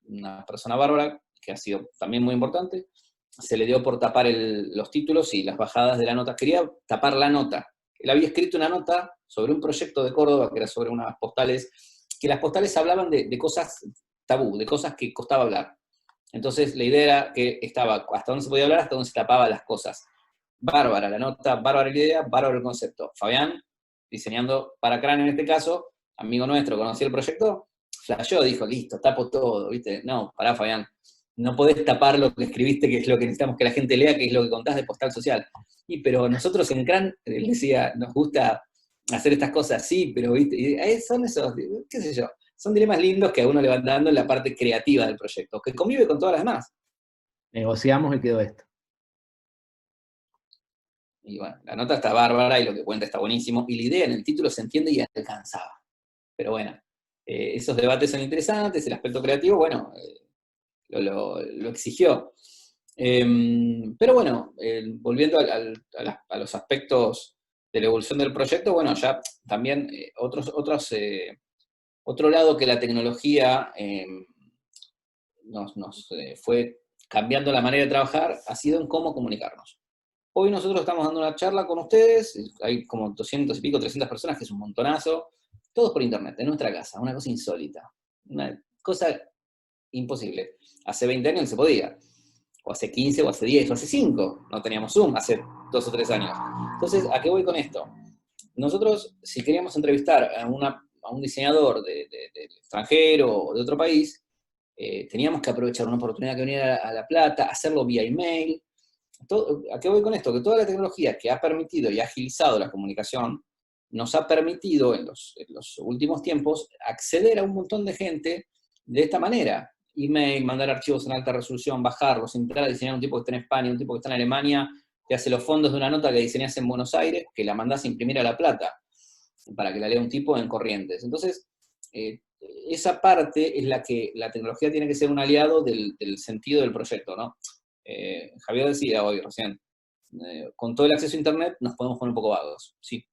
una persona bárbara, que ha sido también muy importante. Se le dio por tapar los títulos y las bajadas de la nota. Quería tapar la nota. Él había escrito una nota sobre un proyecto de Córdoba, que era sobre unas postales, que las postales hablaban de cosas tabú, de cosas que costaba hablar. Entonces la idea era que estaba hasta dónde se podía hablar, hasta dónde se tapaban las cosas. Bárbara la nota, bárbara la idea, bárbaro el concepto. Fabián, diseñando para Crán en este caso, amigo nuestro, conocía el proyecto, flasheó, dijo, listo, tapo todo, ¿viste? No, pará, Fabián, no podés tapar lo que escribiste, que es lo que necesitamos que la gente lea, que es lo que contás de Postal Social. Pero nosotros en Crán, él decía, nos gusta hacer estas cosas, sí, pero, ¿viste? Y son esos, qué sé yo, son dilemas lindos que a uno le van dando en la parte creativa del proyecto, que convive con todas las demás. Negociamos y quedó esto. Y bueno, la nota está bárbara y lo que cuenta está buenísimo, y la idea en el título se entiende y alcanzaba. Pero bueno, esos debates son interesantes, el aspecto creativo, bueno, lo exigió. Pero bueno, volviendo a los aspectos de la evolución del proyecto, bueno, ya también otro lado que la tecnología nos fue cambiando la manera de trabajar ha sido en cómo comunicarnos. Hoy nosotros estamos dando una charla con ustedes, hay como 200 y pico, 300 personas, que es un montonazo, todos por internet, en nuestra casa, una cosa insólita, una cosa imposible. Hace 20 años no se podía, o hace 15, o hace 10, o hace 5, no teníamos Zoom, hace 2 o 3 años. Entonces, ¿a qué voy con esto? Nosotros, si queríamos entrevistar a un diseñador del extranjero o de otro país, teníamos que aprovechar una oportunidad que viniera a La Plata, hacerlo vía email. ¿A qué voy con esto? Que toda la tecnología que ha permitido y ha agilizado la comunicación nos ha permitido en los últimos tiempos acceder a un montón de gente de esta manera. Email, mandar archivos en alta resolución, bajarlos, entrar a diseñar un tipo que está en España, un tipo que está en Alemania, te hace los fondos de una nota que diseñás en Buenos Aires, que la mandás a imprimir a La Plata, para que la lea un tipo en Corrientes. Entonces, esa parte es la que la tecnología tiene que ser un aliado del sentido del proyecto, ¿no? Javier decía hoy recién, con todo el acceso a Internet nos podemos poner un poco vagos. Sí,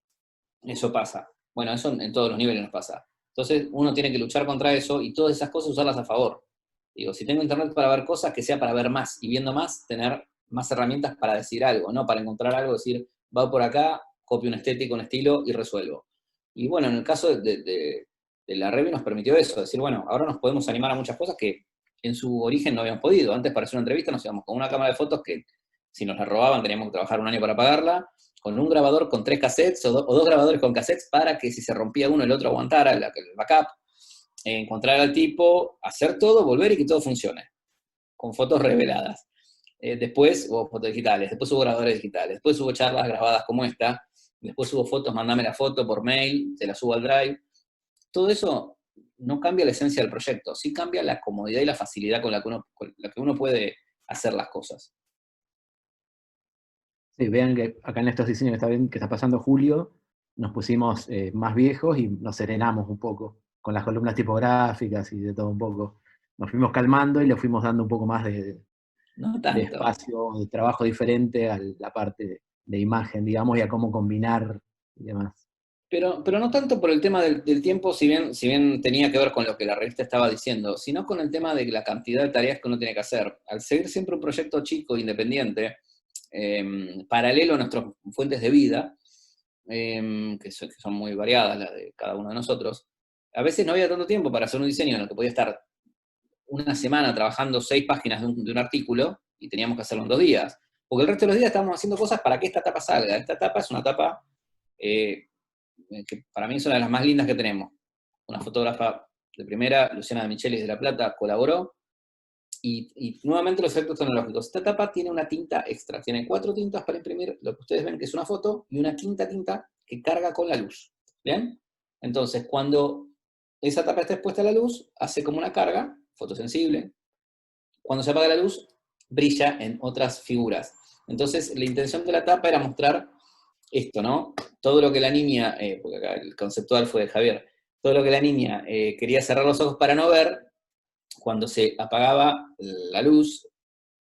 eso pasa. Bueno, eso en todos los niveles nos pasa. Entonces uno tiene que luchar contra eso y todas esas cosas usarlas a favor. Digo, si tengo Internet para ver cosas, que sea para ver más, y viendo más, tener más herramientas para decir algo, no para encontrar algo, decir, va por acá, copio un estético, un estilo y resuelvo. Y bueno, en el caso de la Revit nos permitió eso, decir, bueno, ahora nos podemos animar a muchas cosas que en su origen no habíamos podido. Antes, para hacer una entrevista nos íbamos con una cámara de fotos que si nos la robaban teníamos que trabajar un año para pagarla, con un grabador con 3 cassettes o 2 grabadores con cassettes para que si se rompía uno el otro aguantara el backup, encontrar al tipo, hacer todo, volver y que todo funcione, con fotos reveladas. Después hubo fotos digitales, después hubo grabadores digitales, después hubo charlas grabadas como esta, después hubo fotos, mandame la foto por mail, te la subo al Drive. Todo eso no cambia la esencia del proyecto, sí cambia la comodidad y la facilidad con la que uno puede hacer las cosas. Sí, vean que acá en estos diseños que está pasando Julio, nos pusimos más viejos y nos serenamos un poco, con las columnas tipográficas y de todo un poco. Nos fuimos calmando y le fuimos dando un poco más de espacio, de trabajo diferente a la parte de imagen, digamos, y a cómo combinar y demás. Pero no tanto por el tema del tiempo, si bien tenía que ver con lo que la revista estaba diciendo, sino con el tema de la cantidad de tareas que uno tiene que hacer. Al seguir siempre un proyecto chico, independiente, paralelo a nuestras fuentes de vida, que son muy variadas las de cada uno de nosotros, a veces no había tanto tiempo para hacer un diseño en el que podía estar una semana trabajando 6 páginas de un artículo y teníamos que hacerlo en 2 días. Porque el resto de los días estábamos haciendo cosas para que esta etapa salga. Esta etapa es una etapa que para mí es una de las más lindas que tenemos. Una fotógrafa de primera, Luciana de Michelis de La Plata, colaboró, y nuevamente los efectos tecnológicos. Esta etapa tiene una tinta extra, tiene 4 tintas para imprimir lo que ustedes ven que es una foto, y una quinta tinta que carga con la luz. ¿Bien? Entonces, cuando esa tapa está expuesta a la luz, hace como una carga, fotosensible. Cuando se apaga la luz, brilla en otras figuras. Entonces, la intención de la tapa era mostrar esto, ¿no? Todo lo que la niña, porque acá el conceptual fue de Javier, todo lo que la niña quería cerrar los ojos para no ver, cuando se apagaba la luz,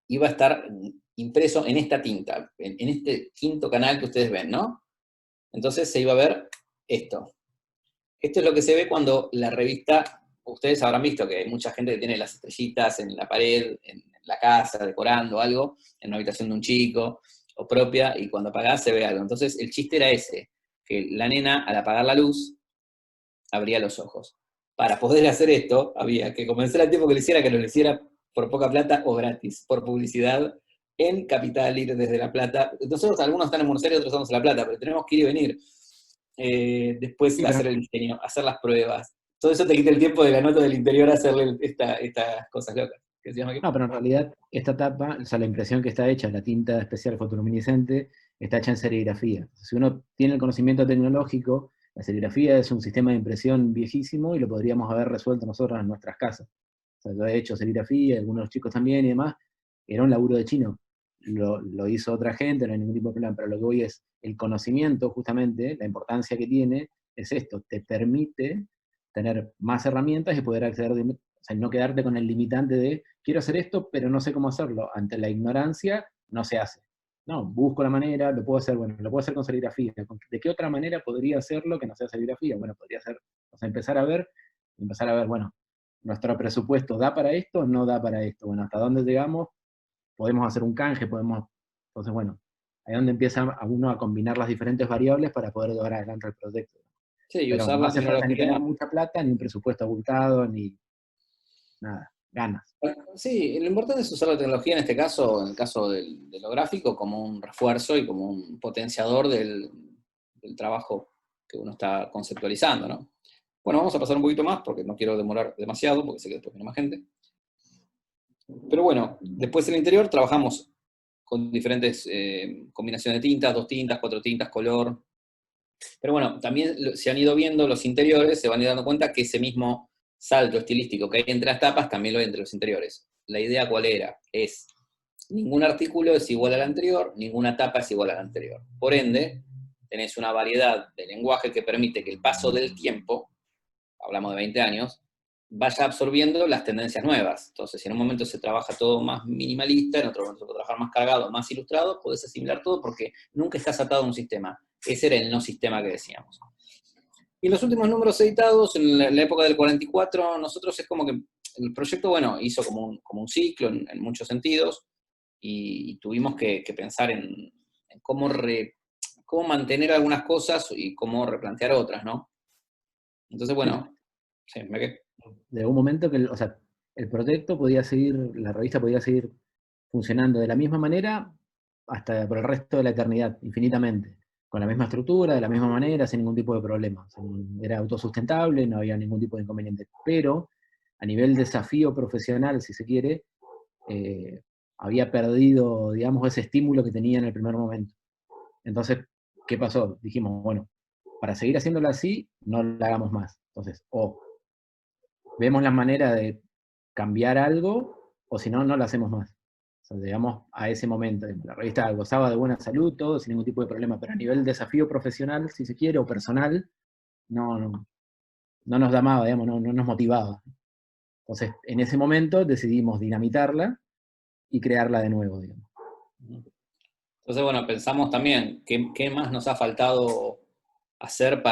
iba a estar impreso en esta tinta, en este quinto canal que ustedes ven, ¿no? Entonces se iba a ver esto. Esto es lo que se ve cuando la revista, ustedes habrán visto que hay mucha gente que tiene las estrellitas en la pared, en la casa, decorando algo, en una habitación de un chico, o propia, y cuando apagás se ve algo. Entonces el chiste era ese, que la nena al apagar la luz, abría los ojos. Para poder hacer esto, había que convencer al tipo que lo hiciera por poca plata o gratis, por publicidad, en Capital, ir desde La Plata. Nosotros, algunos están en Buenos Aires, otros estamos en La Plata, pero tenemos que ir y venir. Después Sí, hacer pero, el diseño, hacer las pruebas. Todo eso te quita el tiempo de la nota del interior a hacerle estas cosas locas. ¿Qué se llama aquí? no, pero en realidad esta tapa, o sea, la impresión que está hecha, la tinta especial fotoluminiscente, está hecha en serigrafía. Si uno tiene el conocimiento tecnológico, la serigrafía es un sistema de impresión viejísimo y lo podríamos haber resuelto nosotros en nuestras casas. O sea, yo he hecho serigrafía, algunos chicos también y demás, era un laburo de chino. Lo hizo otra gente, no hay ningún tipo de problema, pero lo que voy es, el conocimiento justamente, la importancia que tiene, es esto, te permite tener más herramientas y poder acceder, o sea, no quedarte con el limitante de, quiero hacer esto, pero no sé cómo hacerlo. Ante la ignorancia, no se hace. No, busco la manera, lo puedo hacer, bueno, lo puedo hacer con serigrafía. ¿De qué otra manera podría hacerlo que no sea serigrafía? Bueno, podría ser, o sea, empezar a ver, bueno, nuestro presupuesto da para esto, no da para esto. Bueno, ¿hasta dónde llegamos? Podemos hacer un canje, entonces bueno, ahí es donde empieza a uno a combinar las diferentes variables para poder llevar adelante el proyecto. Sí, y Pero usar no la hace falta ni tener tecnología. mucha plata, ni un presupuesto abultado, ni nada, ganas. Sí, lo importante es usar la tecnología en este caso, en el caso de lo gráfico, como un refuerzo y como un potenciador del trabajo que uno está conceptualizando, ¿no? Bueno, vamos a pasar un poquito más porque no quiero demorar demasiado, porque sé que después viene más gente. Pero bueno, después en el interior trabajamos con diferentes combinaciones de tintas, 2 tintas, 4 tintas, color. Pero bueno, también se han ido viendo los interiores, se van a ir dando cuenta que ese mismo salto estilístico que hay entre las tapas también lo hay entre los interiores. La idea cuál era, es ningún artículo es igual al anterior, ninguna tapa es igual al anterior. Por ende, tenés una variedad de lenguaje que permite que el paso del tiempo, hablamos de 20 años, vaya absorbiendo las tendencias nuevas. Entonces, si en un momento se trabaja todo más minimalista, en otro momento se puede trabajar más cargado, más ilustrado, podés asimilar todo porque nunca estás atado a un sistema. Ese era el no sistema que decíamos. Y en los últimos números editados, en la época del 44, nosotros es como que el proyecto, bueno, hizo como un ciclo en muchos sentidos, y tuvimos que pensar en cómo, cómo mantener algunas cosas y cómo replantear otras, ¿no? Entonces, Sí, bueno, sí, me quedé. de un momento que, o sea, el proyecto podía seguir, la revista podía seguir funcionando de la misma manera hasta por el resto de la eternidad, infinitamente, con la misma estructura, de la misma manera, sin ningún tipo de problema. O sea, era autosustentable, no había ningún tipo de inconveniente. Pero a nivel desafío profesional, si se quiere, eh, había perdido, digamos, ese estímulo que tenía en el primer momento. Entonces, ¿qué pasó? Dijimos, bueno, para seguir haciéndolo así, no lo hagamos más. Entonces, o vemos la manera de cambiar algo, o si no, no lo hacemos más. O sea, llegamos a ese momento. La revista gozaba de buena salud, todo, sin ningún tipo de problema, pero a nivel desafío profesional, si se quiere, o personal, no nos llamaba, digamos, no nos motivaba. Entonces, en ese momento decidimos dinamitarla y crearla de nuevo, digamos. Entonces, bueno, pensamos también qué más nos ha faltado hacer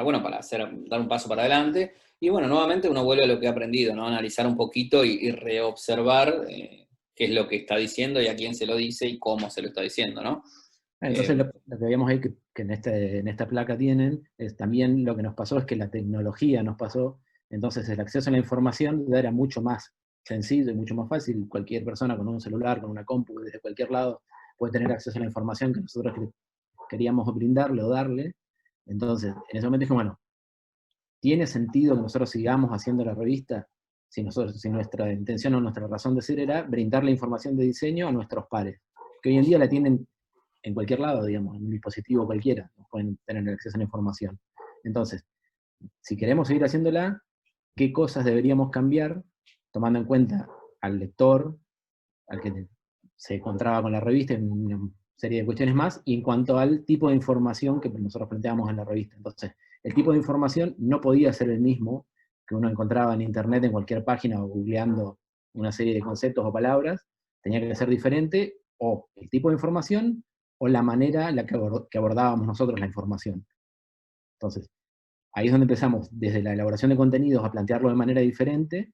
bueno, para dar un paso para adelante. Y bueno, nuevamente uno vuelve a lo que ha aprendido, ¿no? Analizar un poquito y reobservar qué es lo que está diciendo y a quién se lo dice y cómo se lo está diciendo, ¿no? Entonces, lo que veíamos ahí que en esta placa tienen, es también lo que nos pasó es que la tecnología nos pasó, entonces el acceso a la información ya era mucho más sencillo y mucho más fácil. Cualquier persona con un celular, con una compu, desde cualquier lado, puede tener acceso a la información que nosotros queríamos brindarle o darle. Entonces, en ese momento dije, bueno, ¿tiene sentido que nosotros sigamos haciendo la revista? Si nuestra intención o nuestra razón de ser era brindar la información de diseño a nuestros pares, que hoy en día la tienen en cualquier lado, digamos, en un dispositivo cualquiera, pueden tener acceso a la información. Entonces, si queremos seguir haciéndola, qué cosas deberíamos cambiar, tomando en cuenta al lector, al que se encontraba con la revista, en una serie de cuestiones más, y en cuanto al tipo de información que nosotros planteábamos en la revista. Entonces, el tipo de información no podía ser el mismo que uno encontraba en internet, en cualquier página, o googleando una serie de conceptos o palabras, tenía que ser diferente, o el tipo de información, o la manera en la que abordábamos nosotros la información. Entonces, ahí es donde empezamos, desde la elaboración de contenidos, a plantearlo de manera diferente,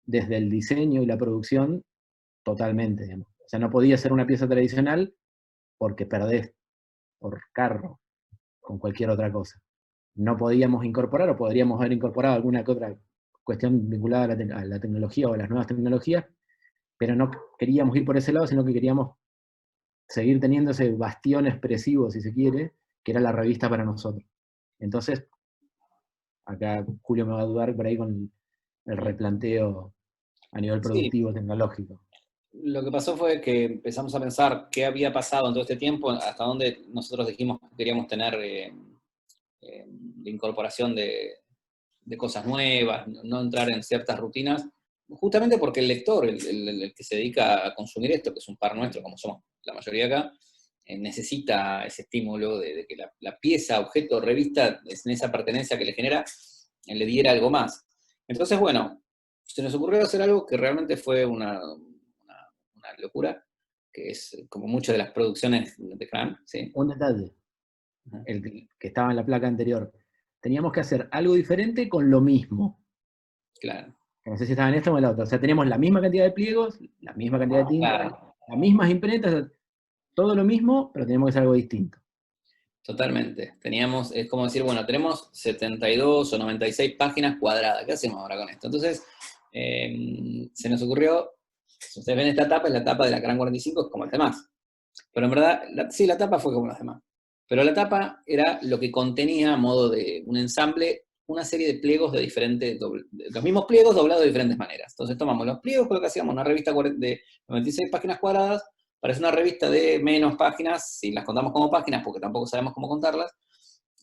desde el diseño y la producción, totalmente, digamos. O sea, no podía ser una pieza tradicional porque perdés por carro con cualquier otra cosa. No podíamos incorporar, o podríamos haber incorporado alguna que otra cuestión vinculada a la tecnología o a las nuevas tecnologías, pero no queríamos ir por ese lado, sino que queríamos seguir teniendo ese bastión expresivo, si se quiere, que era la revista para nosotros. Entonces, acá Julio me va a ayudar por ahí con el replanteo a nivel Sí, productivo, tecnológico. lo que pasó fue que empezamos a pensar qué había pasado en todo este tiempo, hasta dónde nosotros dijimos que queríamos tener la incorporación de cosas nuevas, no entrar en ciertas rutinas, justamente porque el lector, el que se dedica a consumir esto, que es un par nuestro, como somos la mayoría acá, necesita ese estímulo de que la pieza, objeto, revista, en esa pertenencia que le genera, le diera algo más. Entonces, bueno, se nos ocurrió hacer algo que realmente fue una locura, que es como muchas de las producciones de Cran, ¿sí? Un detalle, el que estaba en la placa anterior. Teníamos que hacer algo diferente con lo mismo. Claro. No sé si estaba en esta o en la otra. O sea, tenemos la misma cantidad de pliegos, la misma cantidad de tinta, Claro. las mismas imprentas, todo lo mismo, pero tenemos que hacer algo distinto. Totalmente. Teníamos, es como decir, bueno, tenemos 72 o 96 páginas cuadradas. ¿Qué hacemos ahora con esto? Entonces, se nos ocurrió, si ustedes ven esta tapa, es la tapa de la Cran 45, es como las demás. Pero en verdad, sí, la tapa fue como las demás. Pero la tapa era lo que contenía, a modo de un ensamble, una serie de pliegos de diferentes, los mismos pliegos doblados de diferentes maneras. Entonces tomamos los pliegos, con lo que hacíamos una revista de 96 páginas cuadradas, parece una revista de menos páginas, si las contamos como páginas, porque tampoco sabemos cómo contarlas,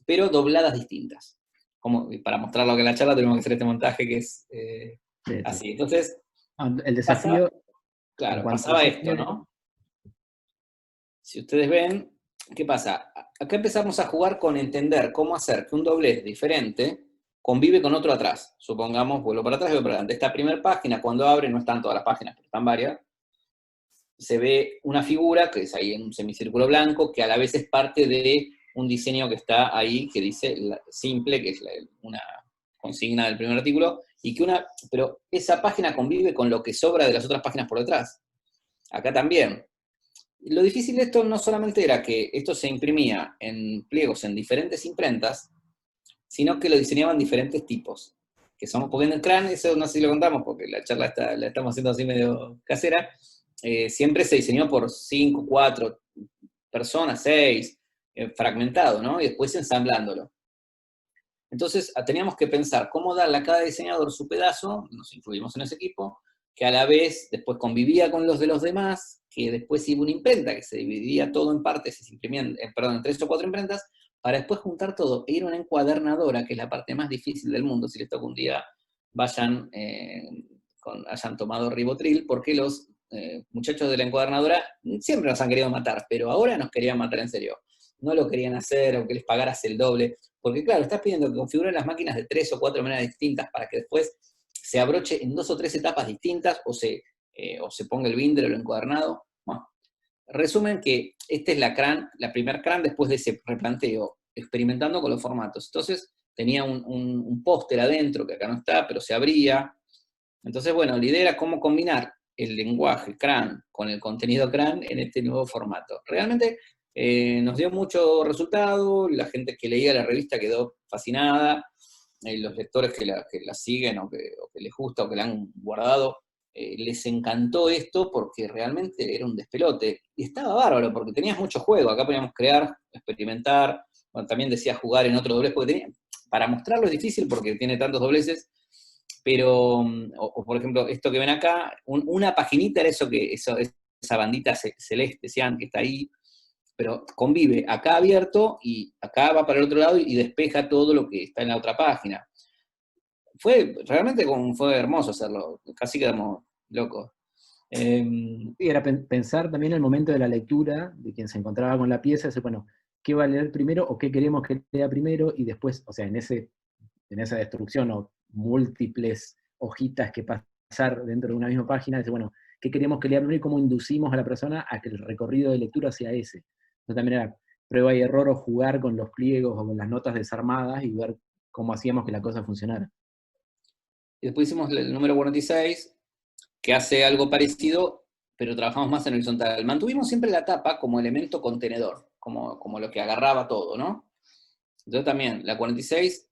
pero dobladas distintas. Como, y para mostrar lo que en la charla tuvimos que hacer este montaje que es Sí, sí. así. Entonces, El pasaba, desafío, en claro, cuanto a pasaba esto, diseño, ¿no? Si ustedes ven, ¿qué pasa? Acá empezamos a jugar con entender cómo hacer que un doblez diferente convive con otro atrás. Supongamos, vuelvo para atrás y vuelvo para adelante. Esta primera página, cuando abre, no están todas las páginas, pero están varias, se ve una figura, que es ahí en un semicírculo blanco, que a la vez es parte de un diseño que está ahí, que dice simple, que es una consigna del primer artículo, pero esa página convive con lo que sobra de las otras páginas por detrás. Acá también. Lo difícil de esto no solamente era que esto se imprimía en pliegos en diferentes imprentas, sino que lo diseñaban diferentes tipos. Porque en el CRAN, eso no sé si lo contamos, porque la charla la estamos haciendo así medio casera, siempre se diseñó por 5, 4 personas, 6, fragmentado, ¿no? Y después ensamblándolo. Entonces teníamos que pensar cómo darle a cada diseñador su pedazo, nos incluimos en ese equipo, que a la vez después convivía con los de los demás, que después iba una imprenta, que se dividía todo en partes, se imprimían, en 3 o 4 imprentas, para después juntar todo e ir a una encuadernadora, que es la parte más difícil del mundo, si les toca un día, hayan tomado ribotril, porque los muchachos de la encuadernadora siempre nos han querido matar, pero ahora nos querían matar en serio. No lo querían hacer, o que les pagaras el doble, porque claro, estás pidiendo que configuren las máquinas de 3 o 4 maneras distintas para que después se abroche en 2 o 3 etapas distintas, o se ponga el binder o el encuadernado. Bueno, resumen que esta es la primer CRAN después de ese replanteo, experimentando con los formatos. Entonces tenía un póster adentro, que acá no está, pero se abría. Entonces, bueno, la idea era cómo combinar el lenguaje CRAN con el contenido CRAN en este nuevo formato. Realmente nos dio mucho resultado, la gente que leía la revista quedó fascinada, los lectores que la siguen o que les gusta o que la han guardado, les encantó esto porque realmente era un despelote. Y estaba bárbaro porque tenías mucho juego, acá podíamos crear, experimentar, bueno, también decía jugar en otro doblez, porque para mostrarlo es difícil porque tiene tantos dobleces, pero, por ejemplo, esto que ven acá, una paginita era esa bandita celeste, cian, que está ahí, pero convive acá abierto y acá va para el otro lado y despeja todo lo que está en la otra página. realmente fue hermoso hacerlo, casi quedamos locos. Sí, era pensar también el momento de la lectura, de quien se encontraba con la pieza, decir, bueno, ¿qué va a leer primero o qué queremos que lea primero? Y después, o sea, en esa destrucción o múltiples hojitas que pasar dentro de una misma página, decir, bueno, ¿qué queremos que lea primero y cómo inducimos a la persona a que el recorrido de lectura sea ese? Entonces también era prueba y error o jugar con los pliegos o con las notas desarmadas y ver cómo hacíamos que la cosa funcionara. Y después hicimos el número 46, que hace algo parecido, pero trabajamos más en horizontal. Mantuvimos siempre la tapa como elemento contenedor, como lo que agarraba todo, ¿no? Entonces también, la 46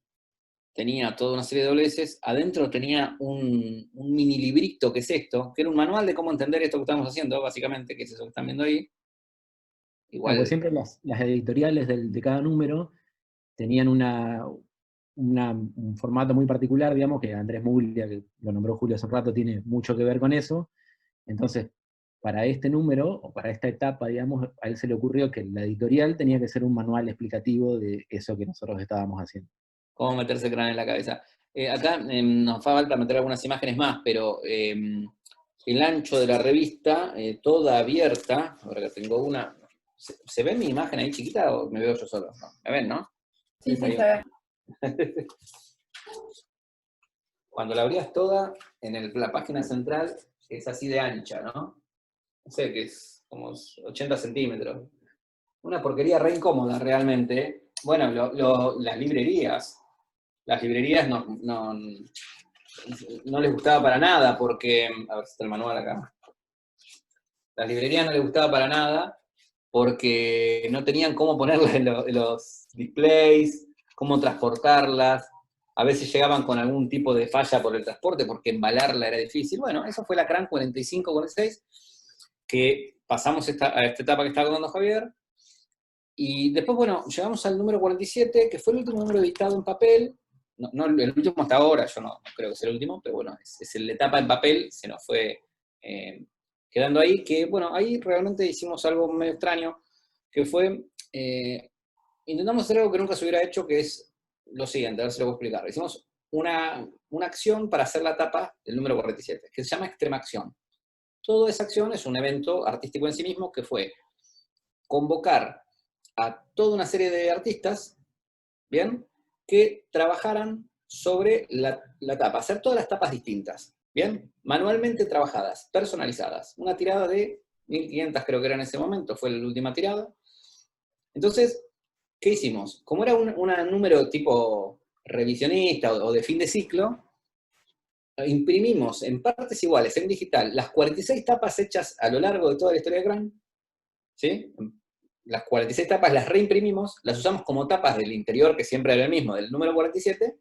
tenía toda una serie de dobleces, adentro tenía un mini librito, que es esto, que era un manual de cómo entender esto que estamos haciendo, básicamente, que es eso que están viendo ahí. Igual, pues siempre las editoriales de cada número tenían un formato muy particular, digamos, que Andrés Muglia, que lo nombró Julio hace un rato, tiene mucho que ver con eso. Entonces, para este número, o para esta etapa, digamos, a él se le ocurrió que la editorial tenía que ser un manual explicativo de eso que nosotros estábamos haciendo. Cómo meterse cráneo en la cabeza. Acá nos falta meter algunas imágenes más, pero el ancho de la revista, toda abierta, ahora que tengo una, ¿se ve mi imagen ahí chiquita o me veo yo solo? No, ¿me ven, no? Sí, se ve. Cuando la abrías toda, en la página central es así de ancha, ¿no? No sé, que es como 80 centímetros. Una porquería re incómoda realmente. Bueno, las librerías no les gustaba para nada porque, a ver si está el manual acá. Las librerías no les gustaba para nada porque no tenían cómo ponerle los displays, cómo transportarlas. A veces llegaban con algún tipo de falla por el transporte porque embalarla era difícil. Bueno, eso fue la CRAN 45-46, que pasamos a esta etapa que está contando Javier. Y después, bueno, llegamos al número 47, que fue el último número editado en papel. No el último hasta ahora, yo no creo que sea el último, pero bueno, es la etapa en papel, se nos fue quedando ahí, que bueno, ahí realmente hicimos algo medio extraño, que fue, intentamos hacer algo que nunca se hubiera hecho, que es lo siguiente, a ver si lo puedo explicar. Hicimos una acción para hacer la tapa del número 47, que se llama Extrema Acción. Toda esa acción es un evento artístico en sí mismo, que fue convocar a toda una serie de artistas, ¿bien?, que trabajaran sobre la tapa, hacer todas las tapas distintas, ¿bien?, manualmente trabajadas, personalizadas. Una tirada de 1500 creo que era en ese momento, fue la última tirada. Entonces, ¿qué hicimos? Como era un número tipo revisionista o de fin de ciclo, imprimimos en partes iguales, en digital, las 46 tapas hechas a lo largo de toda la historia de CRAN, ¿sí? Las 46 tapas las reimprimimos, las usamos como tapas del interior, que siempre era el mismo, del número 47,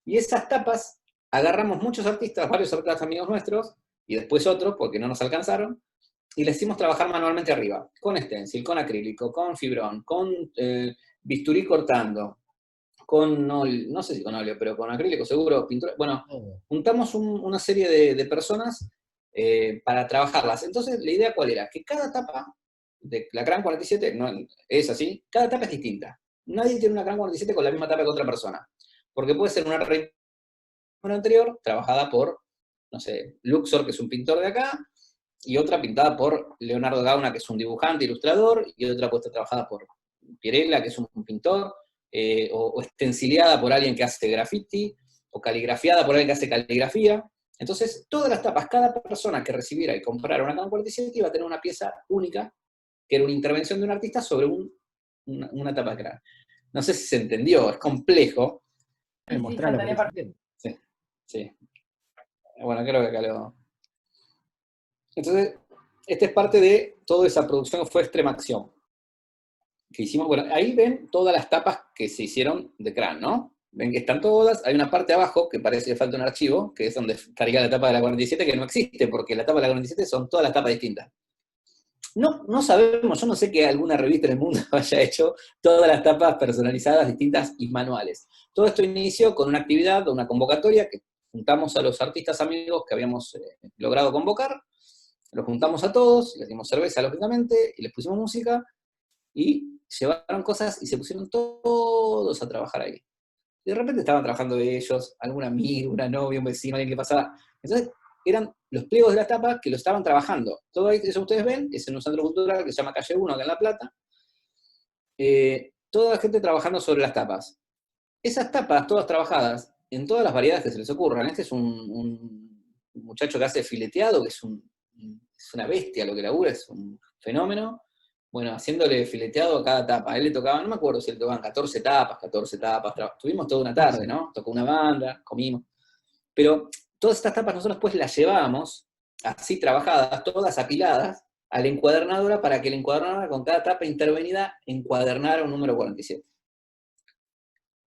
y esas tapas agarramos muchos artistas, varios artistas amigos nuestros, y después otros, porque no nos alcanzaron, y les hicimos trabajar manualmente arriba, con stencil, con acrílico, con fibrón, con bisturí cortando, con no sé si con óleo, pero con acrílico seguro, pintura. Bueno, juntamos una serie de personas para trabajarlas. Entonces, la idea ¿cuál era? Que cada tapa de la CRAN 47, no, es así, cada tapa es distinta. Nadie tiene una CRAN 47 con la misma tapa que otra persona. Porque puede ser una anterior, trabajada por, no sé, Luxor, que es un pintor de acá, y otra pintada por Leonardo Gauna, que es un dibujante, ilustrador, y otra puede estar trabajada por Pierella, que es un pintor, o estenciliada por alguien que hace graffiti, o caligrafiada por alguien que hace caligrafía. Entonces, todas las tapas, cada persona que recibiera y comprara una CRAN 47 iba a tener una pieza única, que era una intervención de un artista sobre una tapa de CRAN. No sé si se entendió, es complejo. Sí, sí. Bueno, creo que acá lo... Entonces, esta es parte de toda esa producción que fue Extrema Acción. Que hicimos, bueno, ahí ven todas las tapas que se hicieron de CRAN, ¿no? Ven que están todas, hay una parte abajo que parece que falta un archivo, que es donde estaría la tapa de la 47, que no existe, porque la tapa de la 47 son todas las tapas distintas. No sabemos, yo no sé que alguna revista en el mundo haya hecho todas las tapas personalizadas, distintas y manuales. Todo esto inició con una actividad, una convocatoria, que juntamos a los artistas amigos que habíamos logrado convocar, los juntamos a todos, les dimos cerveza, lógicamente, y les pusimos música, y llevaron cosas y se pusieron todos a trabajar ahí. Y de repente estaban trabajando ellos, algún amigo, una novia, un vecino, alguien que pasaba. Entonces, eran los pliegos de las tapas que lo estaban trabajando. Todo eso ustedes ven, es en un centro cultural que se llama Calle 1, acá en La Plata. Toda la gente trabajando sobre las tapas. Esas tapas, todas trabajadas, en todas las variedades que se les ocurran. Este es un muchacho que hace fileteado, que es una bestia lo que labura, es un fenómeno. Bueno, haciéndole fileteado a cada tapa. A él le tocaba, no me acuerdo si le tocaban 14 tapas. Tuvimos toda una tarde, ¿no? Tocó una banda, comimos. Pero todas estas tapas nosotros pues las llevábamos, así trabajadas, todas apiladas, a la encuadernadora para que la encuadernadora con cada tapa intervenida encuadernara un número 47.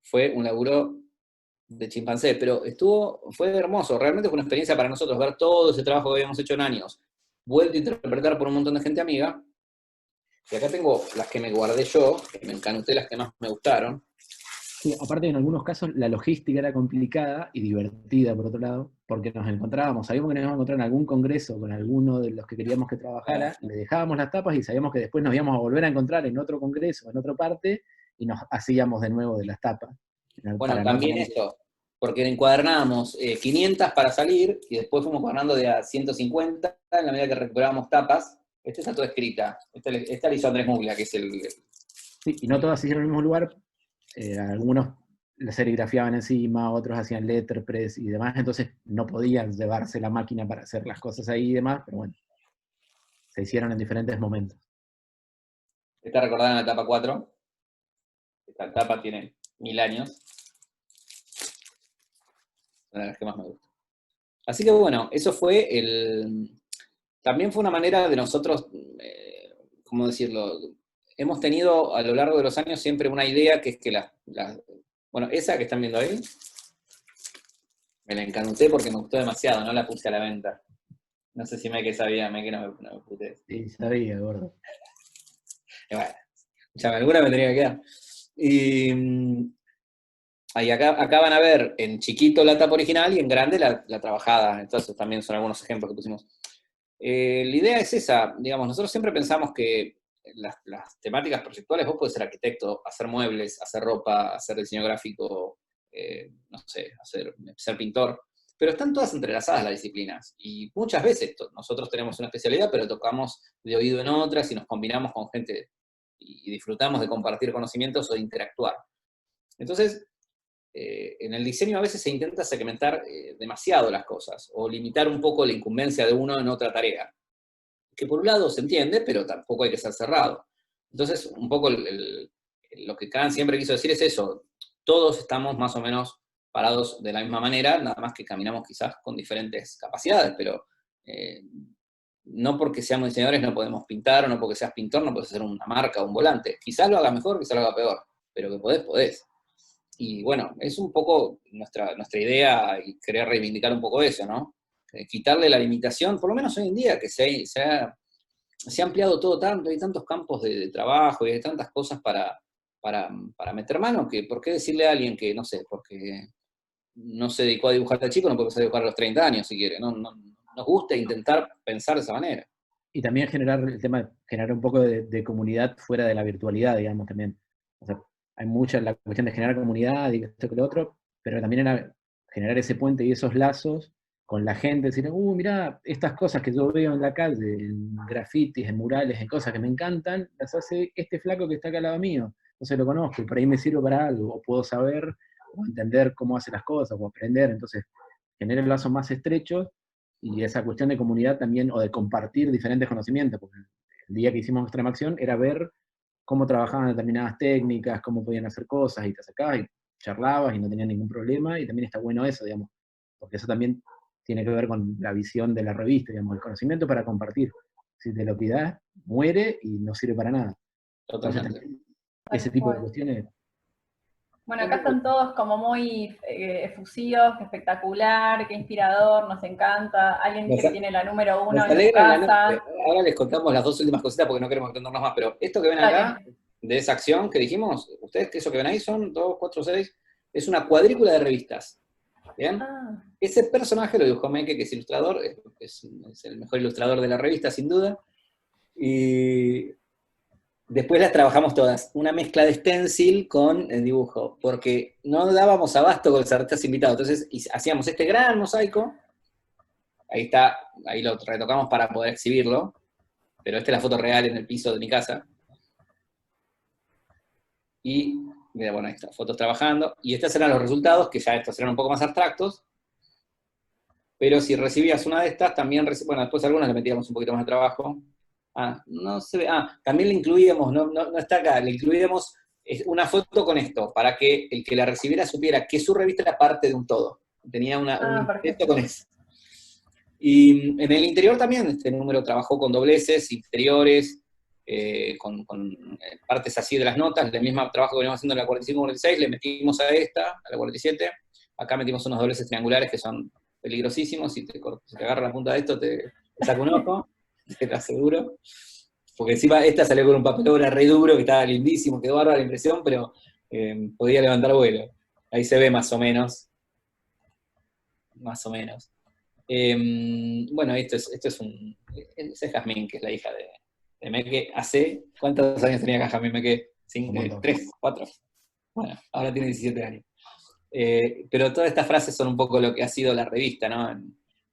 Fue un laburo de chimpancé, pero fue hermoso, realmente fue una experiencia para nosotros ver todo ese trabajo que habíamos hecho en años, vuelto a interpretar por un montón de gente amiga, y acá tengo las que me guardé yo, que me encanté, las que más me gustaron. Sí, aparte en algunos casos la logística era complicada y divertida por otro lado, porque nos encontrábamos, sabíamos que nos íbamos a encontrar en algún congreso con alguno de los que queríamos que trabajara, le dejábamos las tapas y sabíamos que después nos íbamos a volver a encontrar en otro congreso, en otra parte, y nos hacíamos de nuevo de las tapas. Bueno, también esto, porque encuadernábamos 500 para salir, y después fuimos encuadernando de a 150 en la medida que recuperábamos tapas. Esta está toda escrita, esta la hizo Andrés Muglia, que es el... Sí, y no todas se hicieron en el mismo lugar, algunos la serigrafiaban encima, otros hacían letterpress y demás, entonces no podían llevarse la máquina para hacer las cosas ahí y demás, pero bueno, se hicieron en diferentes momentos. Esta recordada en la etapa 4. Esta etapa tiene 1000 años. Una de las que más me gusta. Así que bueno, eso fue también fue una manera de nosotros, ¿cómo decirlo? Hemos tenido a lo largo de los años siempre una idea que es que bueno, esa que están viendo ahí, me la encanté porque me gustó demasiado, no la puse a la venta. No sé si que sabía, que no me puse. Sí, sabía, gordo. Y bueno, ya alguna me tenía que quedar. Y ahí acá van a ver en chiquito la tapa original y en grande la trabajada. Entonces también son algunos ejemplos que pusimos. La idea es esa, digamos, nosotros siempre pensamos que las temáticas proyectuales, vos podés ser arquitecto, hacer muebles, hacer ropa, hacer diseño gráfico, no sé, ser pintor, pero están todas entrelazadas las disciplinas, y muchas veces nosotros tenemos una especialidad, pero tocamos de oído en otras y nos combinamos con gente y disfrutamos de compartir conocimientos o de interactuar. Entonces, en el diseño a veces se intenta segmentar demasiado las cosas, o limitar un poco la incumbencia de uno en otra tarea. Que por un lado se entiende, pero tampoco hay que ser cerrado. Entonces, un poco lo que Kant siempre quiso decir es eso, todos estamos más o menos parados de la misma manera, nada más que caminamos quizás con diferentes capacidades, pero no porque seamos diseñadores no podemos pintar, o no porque seas pintor no puedes hacer una marca o un volante. Quizás lo hagas mejor, quizás lo hagas peor, pero que podés. Y bueno, es un poco nuestra idea y querer reivindicar un poco eso, ¿no? Quitarle la limitación, por lo menos hoy en día, que se ha ampliado todo tanto, hay tantos campos de trabajo y hay tantas cosas para meter mano, que por qué decirle a alguien que, no sé, porque no se dedicó a dibujar de chico, no puede empezar a dibujar a los 30 años si quiere, no, nos gusta intentar pensar de esa manera. Y también generar un poco de comunidad fuera de la virtualidad, digamos, también. O sea, hay mucha la cuestión de generar comunidad y esto que lo otro, pero también era generar ese puente y esos lazos con la gente, decir, mirá, estas cosas que yo veo en la calle, en grafitis, en murales, en cosas que me encantan, las hace este flaco que está acá al lado mío. Entonces lo conozco y por ahí me sirve para algo, o puedo saber, o entender cómo hace las cosas, o aprender. Entonces, generar lazos más estrechos y esa cuestión de comunidad también, o de compartir diferentes conocimientos, porque el día que hicimos Extrema Acción era ver cómo trabajaban determinadas técnicas, cómo podían hacer cosas, y te sacabas y charlabas y no tenías ningún problema, y también está bueno eso, digamos, porque eso también tiene que ver con la visión de la revista, digamos, el conocimiento para compartir. Si te lo pidas, muere y no sirve para nada. Totalmente. Entonces, ese tipo de cuestiones. Bueno, acá están todos como muy efusivos, qué espectacular, qué inspirador, nos encanta. Alguien dice que tiene la número 1 en su casa. Ahora les contamos las dos últimas cositas porque no queremos extendernos más, pero esto que ven acá, de esa acción que dijimos, ustedes que eso que ven ahí son 2, 4, 6, es una cuadrícula de revistas. ¿Bien? Ese personaje lo dibujó Meke, que es ilustrador, es el mejor ilustrador de la revista, sin duda. Y Después las trabajamos todas, una mezcla de stencil con el dibujo, porque no dábamos abasto con los artistas invitados, entonces hacíamos este gran mosaico, ahí está, ahí lo retocamos para poder exhibirlo, pero esta es la foto real en el piso de mi casa. Y, mira, bueno, ahí está, fotos trabajando, y estos eran los resultados, que ya estos eran un poco más abstractos, pero si recibías una de estas, también, bueno, después algunas le metíamos un poquito más de trabajo. No se ve, también le incluíamos, no está acá, le incluíamos una foto con esto, para que el que la recibiera supiera que su revista era parte de un todo. Tenía un texto con eso. Y en el interior también, este número trabajó con dobleces, interiores, con partes así de las notas, el mismo trabajo que veníamos haciendo en la 45-46, le metimos a esta, a la 47, acá metimos unos dobleces triangulares que son peligrosísimos, si te agarra la punta de esto te saca un ojo, te lo aseguro, porque encima esta salió con un papel obra re duro, que estaba lindísimo, quedó bárbara la impresión, pero podía levantar vuelo, ahí se ve más o menos. Bueno, esto es Jazmín, que es la hija de Meque. ¿Hace cuántos años tenía Jazmín Meque? 3, 4. Bueno, ahora tiene 17 años. Pero todas estas frases son un poco lo que ha sido la revista, ¿no?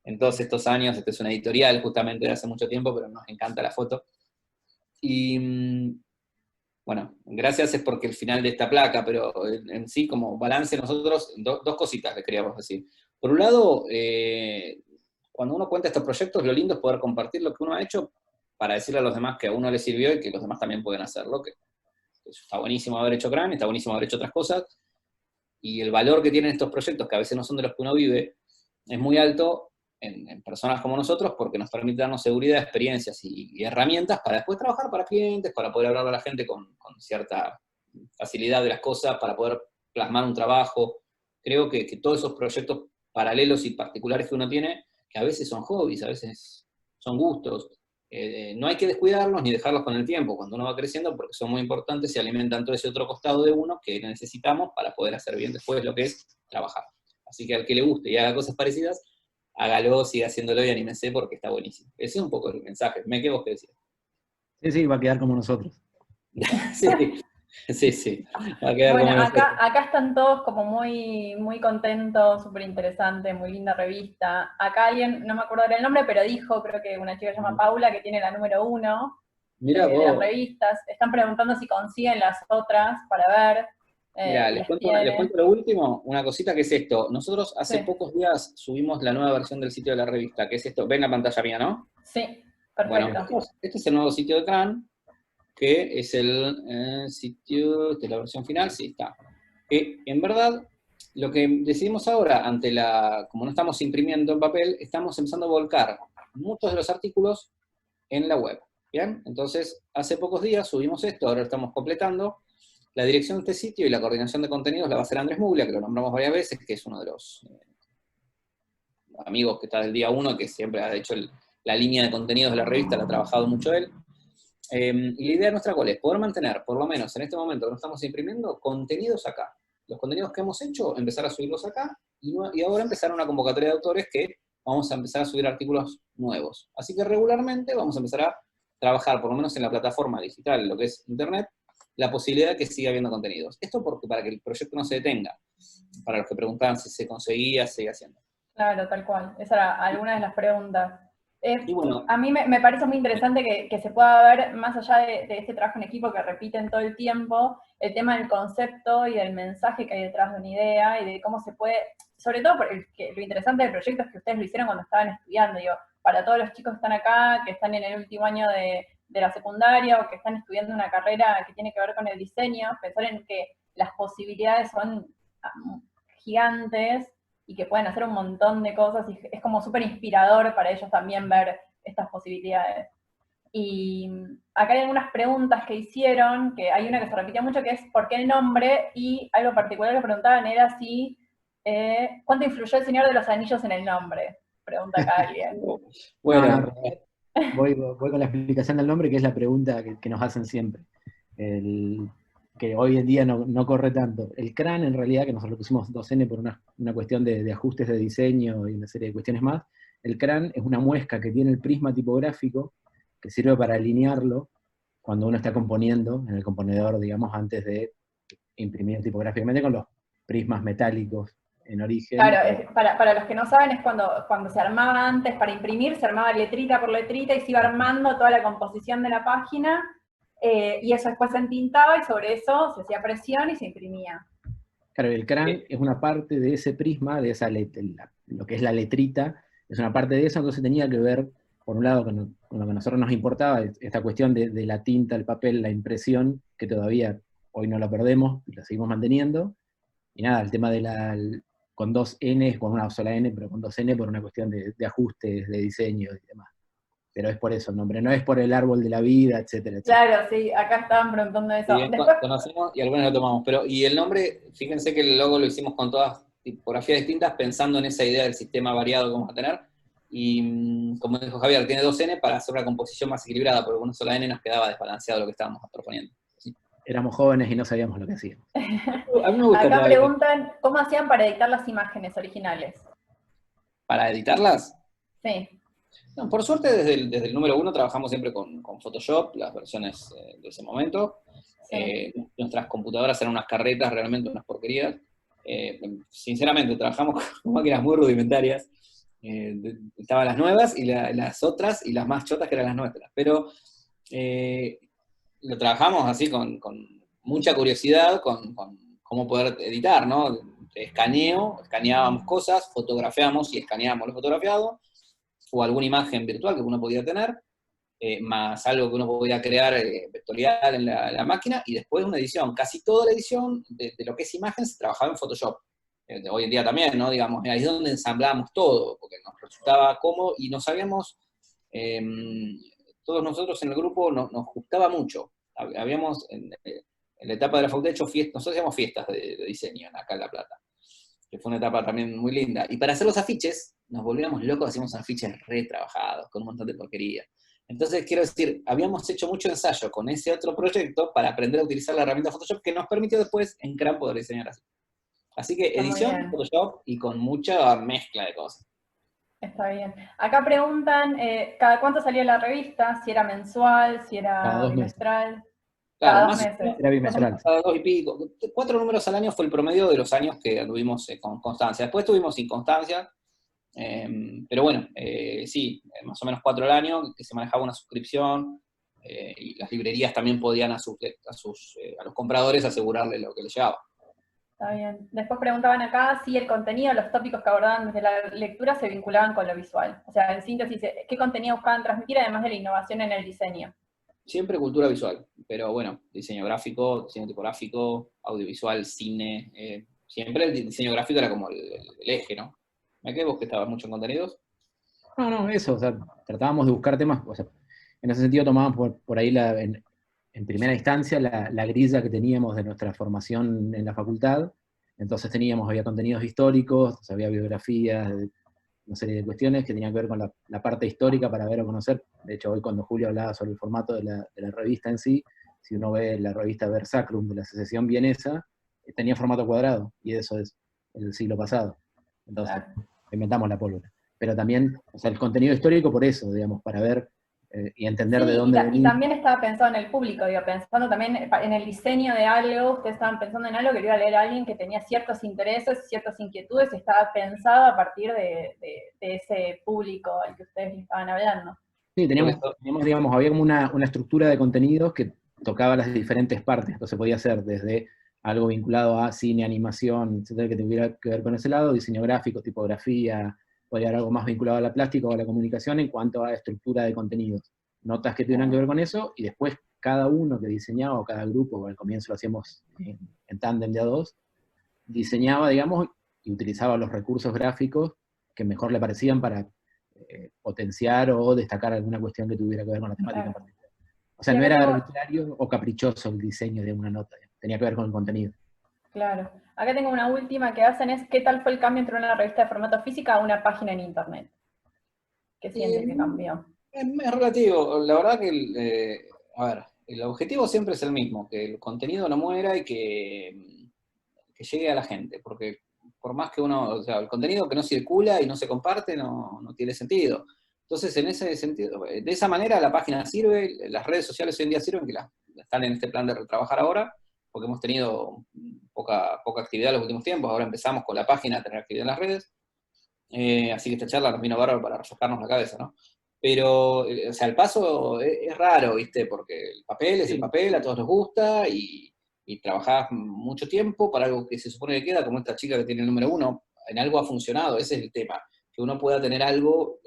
En todos estos años, esta es una editorial justamente de hace mucho tiempo, pero nos encanta la foto. Y bueno, gracias es porque el final de esta placa, pero en sí, como balance, nosotros, dos cositas le queríamos decir. Por un lado, cuando uno cuenta estos proyectos, lo lindo es poder compartir lo que uno ha hecho para decirle a los demás que a uno le sirvió y que los demás también pueden hacerlo, que está buenísimo haber hecho CRAN, está buenísimo haber hecho otras cosas, y el valor que tienen estos proyectos, que a veces no son de los que uno vive, es muy alto en personas como nosotros, porque nos permite darnos seguridad, experiencias y herramientas para después trabajar para clientes, para poder hablar a la gente con cierta facilidad de las cosas, para poder plasmar un trabajo. Creo que todos esos proyectos paralelos y particulares que uno tiene, que a veces son hobbies, a veces son gustos, no hay que descuidarlos ni dejarlos con el tiempo cuando uno va creciendo, porque son muy importantes y alimentan todo ese otro costado de uno que necesitamos para poder hacer bien después lo que es trabajar. Así que al que le guste y haga cosas parecidas, hágalo, siga haciéndolo y anímese porque está buenísimo. Ese es un poco el mensaje. ¿Me quedo vos que decías? Sí, va a quedar como nosotros. Sí. Va a quedar bueno, como acá están todos como muy, muy contentos, súper interesante, muy linda revista. Acá alguien, no me acuerdo del nombre, pero dijo, creo que una chica que se llama Paula, que tiene la número 1 de las revistas. Están preguntando si consiguen las otras para ver. Mira, les cuento lo último, una cosita que es esto. Nosotros hace pocos días subimos la nueva versión del sitio de la revista, que es esto. ¿Ven la pantalla mía, no? Sí, perfecto. Bueno, este es el nuevo sitio de CRAN, que es el sitio de la versión final, sí, está. Que en verdad, lo que decidimos ahora, como no estamos imprimiendo en papel, estamos empezando a volcar muchos de los artículos en la web. ¿Bien? Entonces, hace pocos días subimos esto, ahora lo estamos completando. La dirección de este sitio y la coordinación de contenidos la va a hacer Andrés Muglia, que lo nombramos varias veces, que es uno de los amigos que está del día 1, que siempre ha hecho la línea de contenidos de la revista, la ha trabajado mucho él. Y la idea nuestra, ¿cuál es? Poder mantener, por lo menos en este momento que no estamos imprimiendo, contenidos acá. Los contenidos que hemos hecho, empezar a subirlos acá, y ahora empezar una convocatoria de autores que vamos a empezar a subir artículos nuevos. Así que regularmente vamos a empezar a trabajar, por lo menos en la plataforma digital, lo que es Internet, la posibilidad de que siga habiendo contenidos. Esto para que el proyecto no se detenga. Para los que preguntaban si se conseguía, sigue haciendo. Claro, tal cual. Esa era alguna de las preguntas. Y bueno, a mí me parece muy interesante que se pueda ver, más allá de este trabajo en equipo que repiten todo el tiempo, el tema del concepto y del mensaje que hay detrás de una idea y de cómo se puede, sobre todo porque lo interesante del proyecto es que ustedes lo hicieron cuando estaban estudiando, digo, para todos los chicos que están acá, que están en el último año de la secundaria o que están estudiando una carrera que tiene que ver con el diseño, pensar en que las posibilidades son gigantes y que pueden hacer un montón de cosas, y es como súper inspirador para ellos también ver estas posibilidades. Y acá hay algunas preguntas que hicieron, que hay una que se repitió mucho, que es ¿por qué el nombre? Y algo particular que preguntaban era si, ¿cuánto influyó el Señor de los Anillos en el nombre? Pregunta acá alguien. Bueno, voy con la explicación del nombre, que es la pregunta que nos hacen siempre. Que hoy en día no corre tanto. El CRAN, en realidad, que nosotros lo pusimos 2N por una cuestión de ajustes de diseño y una serie de cuestiones más, el CRAN es una muesca que tiene el prisma tipográfico, que sirve para alinearlo, cuando uno está componiendo en el componedor, digamos, antes de imprimir tipográficamente con los prismas metálicos en origen. Claro, para los que no saben, es cuando se armaba antes, para imprimir, se armaba letrita por letrita y se iba armando toda la composición de la página, y eso después se entintaba y sobre eso se hacía presión y se imprimía. Claro, el CRAN es una parte de ese prisma, de esa lo que es la letrita, es una parte de eso, entonces tenía que ver, por un lado, con lo que a nosotros nos importaba, esta cuestión de la tinta, el papel, la impresión, que todavía hoy no la perdemos y la seguimos manteniendo, y nada, el tema de con dos N, con una sola N, pero con dos N por una cuestión de ajustes, de diseño y demás. Pero es por eso el nombre, no es por el árbol de la vida, etcétera, etcétera. Claro, sí, acá estaban preguntando eso. Sí, Después, conocemos y algunos lo tomamos, pero y el nombre, fíjense que el logo lo hicimos con todas tipografías distintas, pensando en esa idea del sistema variado que vamos a tener, y como dijo Javier, tiene dos N para hacer una composición más equilibrada, porque con una sola N nos quedaba desbalanceado lo que estábamos proponiendo. ¿Sí? Éramos jóvenes y no sabíamos lo que hacíamos. A mí me gusta acá todavía. preguntan, ¿cómo hacían para editar las imágenes originales? ¿Para editarlas? Sí. No, por suerte, desde el número 1 trabajamos siempre con Photoshop, las versiones de ese momento. Sí. Nuestras computadoras eran unas carretas, realmente unas porquerías. Sinceramente, trabajamos con máquinas muy rudimentarias. Estaban las nuevas y las otras, y las más chotas que eran las nuestras. Pero lo trabajamos así con mucha curiosidad, con cómo poder editar, ¿no? Escaneábamos cosas, fotografiamos y escaneábamos lo fotografiado, o alguna imagen virtual que uno podía tener, más algo que uno podía crear vectorial en la máquina, y después una edición. Casi toda la edición de lo que es imagen se trabajaba en Photoshop. Hoy en día también, ¿no? Digamos, ahí es donde ensamblábamos todo, porque nos resultaba cómodo y no sabíamos, todos nosotros en el grupo nos gustaba mucho. Habíamos, en la etapa de la facultad, hecho fiestas, nosotros hacíamos fiestas de diseño acá en La Plata, que fue una etapa también muy linda. Y para hacer los afiches, nos volvíamos locos, hacíamos afiches re trabajados, con un montón de porquería. Entonces, quiero decir, habíamos hecho mucho ensayo con ese otro proyecto para aprender a utilizar la herramienta Photoshop, que nos permitió después en CRAN poder diseñar así. Así que Está muy edición, bien. Photoshop y con mucha mezcla de cosas. Está bien. Acá preguntan, ¿cada cuánto salía la revista? Si era mensual, si Cada era 2 meses. bimestral. Claro, Cada 2 más o meses. menos, Era bimestral. cada 2 y pico. 4 números al año fue el promedio de los años que anduvimos con constancia. Después tuvimos inconstancia, pero bueno, sí, más o menos 4 al año, que se manejaba una suscripción, y las librerías también podían a los compradores asegurarle lo que les llevaba. Está bien. Después preguntaban acá si el contenido, los tópicos que abordaban desde la lectura se vinculaban con lo visual. O sea, en síntesis, ¿qué contenido buscaban transmitir además de la innovación en el diseño? Siempre cultura visual, pero bueno, diseño gráfico, diseño tipográfico, audiovisual, cine, siempre el diseño gráfico era como el eje, ¿no? ¿Me quedé vos que estabas mucho en contenidos? No, eso, o sea, tratábamos de buscar temas, o sea, en ese sentido tomábamos por ahí en primera instancia la grilla que teníamos de nuestra formación en la facultad. Entonces había contenidos históricos, o sea, había biografías, una serie de cuestiones que tenían que ver con la parte histórica para ver o conocer. De hecho, hoy cuando Julio hablaba sobre el formato de la revista en sí, si uno ve la revista Versacrum de la Asociación Vienesa, tenía formato cuadrado, y eso es el siglo pasado. Entonces, Claro. inventamos la pólvora. Pero también, o sea, el contenido histórico por eso, digamos, para ver y entender de dónde y venimos. también estaba pensado en el público, digo, pensando también en el diseño de algo, ustedes estaban pensando en algo que le iba a leer a alguien que tenía ciertos intereses, ciertas inquietudes, y estaba pensado a partir de ese público al que ustedes le estaban hablando. Sí, teníamos, digamos, había como una estructura de contenidos que tocaba las diferentes partes, entonces podía ser desde algo vinculado a cine, animación, etcétera, que tuviera que ver con ese lado, diseño gráfico, tipografía, podía haber algo más vinculado a la plástica o a la comunicación en cuanto a estructura de contenidos, notas que tuvieran que ver con eso, y después cada uno que diseñaba, o cada grupo, o al comienzo lo hacíamos en tándem de a dos, diseñaba, digamos, y utilizaba los recursos gráficos que mejor le parecían para potenciar o destacar alguna cuestión que tuviera que ver con la temática en particular. O sea, no era arbitrario o caprichoso el diseño de una nota, tenía que ver con el contenido. Claro. Acá tengo una última que hacen, es ¿qué tal fue el cambio entre una revista de formato física a una página en internet? ¿Qué sienten que cambió? Es relativo. La verdad que, a ver, el objetivo siempre es el mismo, que el contenido no muera y que llegue a la gente, porque por más que uno, o sea, el contenido que no circula y no se comparte no tiene sentido. Entonces, en ese sentido, de esa manera la página sirve, las redes sociales hoy en día sirven, que están en este plan de retrabajar ahora, porque hemos tenido poca actividad en los últimos tiempos, ahora empezamos con la página a tener actividad en las redes, así que esta charla nos vino bárbaro para refrescarnos la cabeza, ¿no? Pero, o sea, el paso es raro, ¿viste? Porque el papel es el papel, a todos nos gusta, y trabajás mucho tiempo para algo que se supone que queda, como esta chica que tiene el número 1, en algo ha funcionado, ese es el tema, que uno pueda tener algo,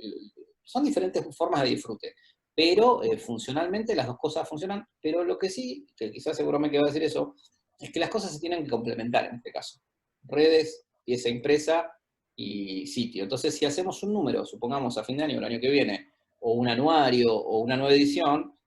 son diferentes formas de disfrute, pero funcionalmente las dos cosas funcionan, pero lo que sí, que quizás seguramente que va a decir eso, es que las cosas se tienen que complementar en este caso. Redes, pieza impresa y sitio. Entonces, si hacemos un número, supongamos a fin de año, el año que viene, o un anuario, o una nueva edición,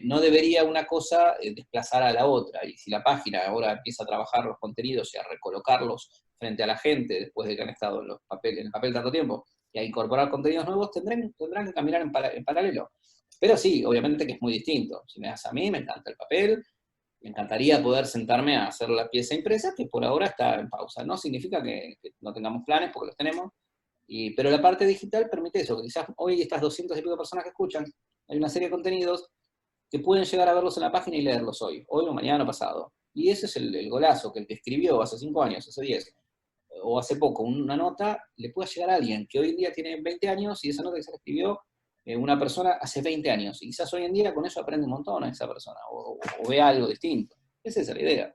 no debería una cosa desplazar a la otra. Y si la página ahora empieza a trabajar los contenidos y a recolocarlos frente a la gente, después de que han estado en el papel tanto tiempo, y a incorporar contenidos nuevos, tendrán que caminar en paralelo. Pero sí, obviamente que es muy distinto. Si me das a mí, me encanta el papel, me encantaría poder sentarme a hacer la pieza impresa, que por ahora está en pausa. No significa que no tengamos planes, porque los tenemos, pero la parte digital permite eso, que quizás hoy estas 200 y pico personas que escuchan, hay una serie de contenidos que pueden llegar a verlos en la página y leerlos hoy o mañana o pasado. Y ese es el golazo, que el que escribió hace 5 años, hace 10, o hace poco, una nota, le pueda llegar a alguien que hoy en día tiene 20 años y esa nota que se la escribió una persona hace 20 años. Y quizás hoy en día con eso aprende un montón a esa persona, o ve algo distinto. Esa es la idea.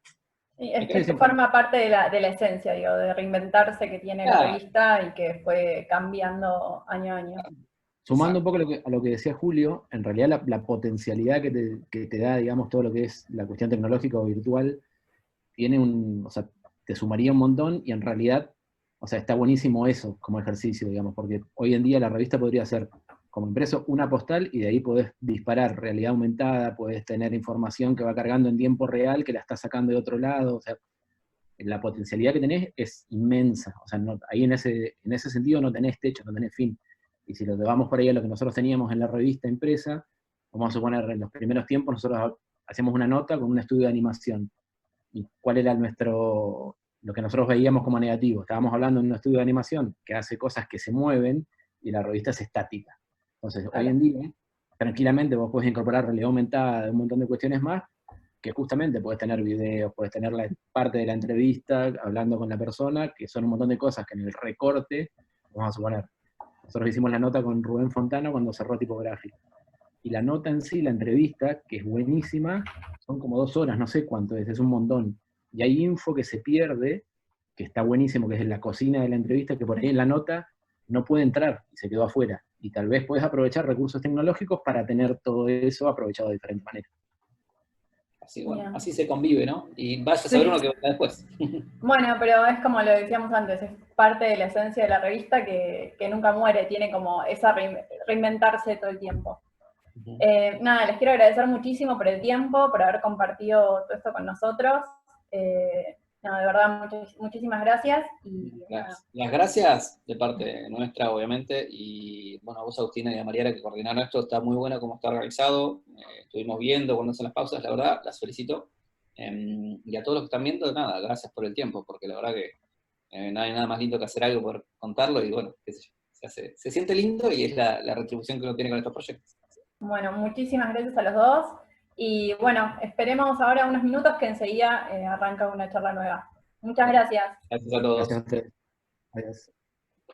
Sí, es que forma parte de la esencia, digo, de reinventarse que tiene la revista y que fue cambiando año a año. Sumando un poco a lo que decía Julio, en realidad la potencialidad que te da, digamos, todo lo que es la cuestión tecnológica o virtual, tiene o sea, te sumaría un montón, y en realidad, o sea, está buenísimo eso como ejercicio, digamos, porque hoy en día la revista podría ser, como impreso, una postal, y de ahí podés disparar realidad aumentada, podés tener información que va cargando en tiempo real, que la está sacando de otro lado, o sea, la potencialidad que tenés es inmensa, o sea, ahí en ese sentido no tenés techo, no tenés fin. Y si lo llevamos por ahí a lo que nosotros teníamos en la revista impresa, vamos a suponer, en los primeros tiempos nosotros hacíamos una nota con un estudio de animación. ¿Y cuál era lo que nosotros veíamos como negativo? Estábamos hablando de un estudio de animación que hace cosas que se mueven, y la revista es estática. Entonces, hoy en día, tranquilamente vos podés incorporar realidad aumentada de un montón de cuestiones más, que justamente podés tener videos, podés tener la parte de la entrevista, hablando con la persona, que son un montón de cosas que en el recorte, vamos a suponer, nosotros hicimos la nota con Rubén Fontana cuando cerró Tipográfica. Y la nota en sí, la entrevista, que es buenísima, son como 2 horas, no sé cuánto es un montón. Y hay info que se pierde, que está buenísimo, que es en la cocina de la entrevista, que por ahí en la nota no puede entrar y se quedó afuera. Y tal vez puedes aprovechar recursos tecnológicos para tener todo eso aprovechado de diferentes maneras. Así, bueno, así se convive, ¿no? Y vaya a saber uno que va después. Bueno, pero es como lo decíamos antes, es parte de la esencia de la revista que nunca muere, tiene como esa reinventarse todo el tiempo. Nada, les quiero agradecer muchísimo por el tiempo, por haber compartido todo esto con nosotros. No, de verdad, muchísimas gracias. Las gracias de parte nuestra, obviamente, y bueno, a vos, Agustina, y a Mariana, que coordinaron esto. Está muy bueno cómo está organizado, estuvimos viendo cuando hacen las pausas, la verdad, las felicito. Y a todos los que están viendo, nada, gracias por el tiempo, porque la verdad que no hay nada más lindo que hacer algo por contarlo, y bueno, qué sé yo, se siente lindo, y es la retribución que uno tiene con estos proyectos. Bueno, muchísimas gracias a los dos. Y bueno, esperemos ahora unos minutos que enseguida arranca una charla nueva. Muchas gracias. Gracias a todos. Gracias a ustedes. Adiós.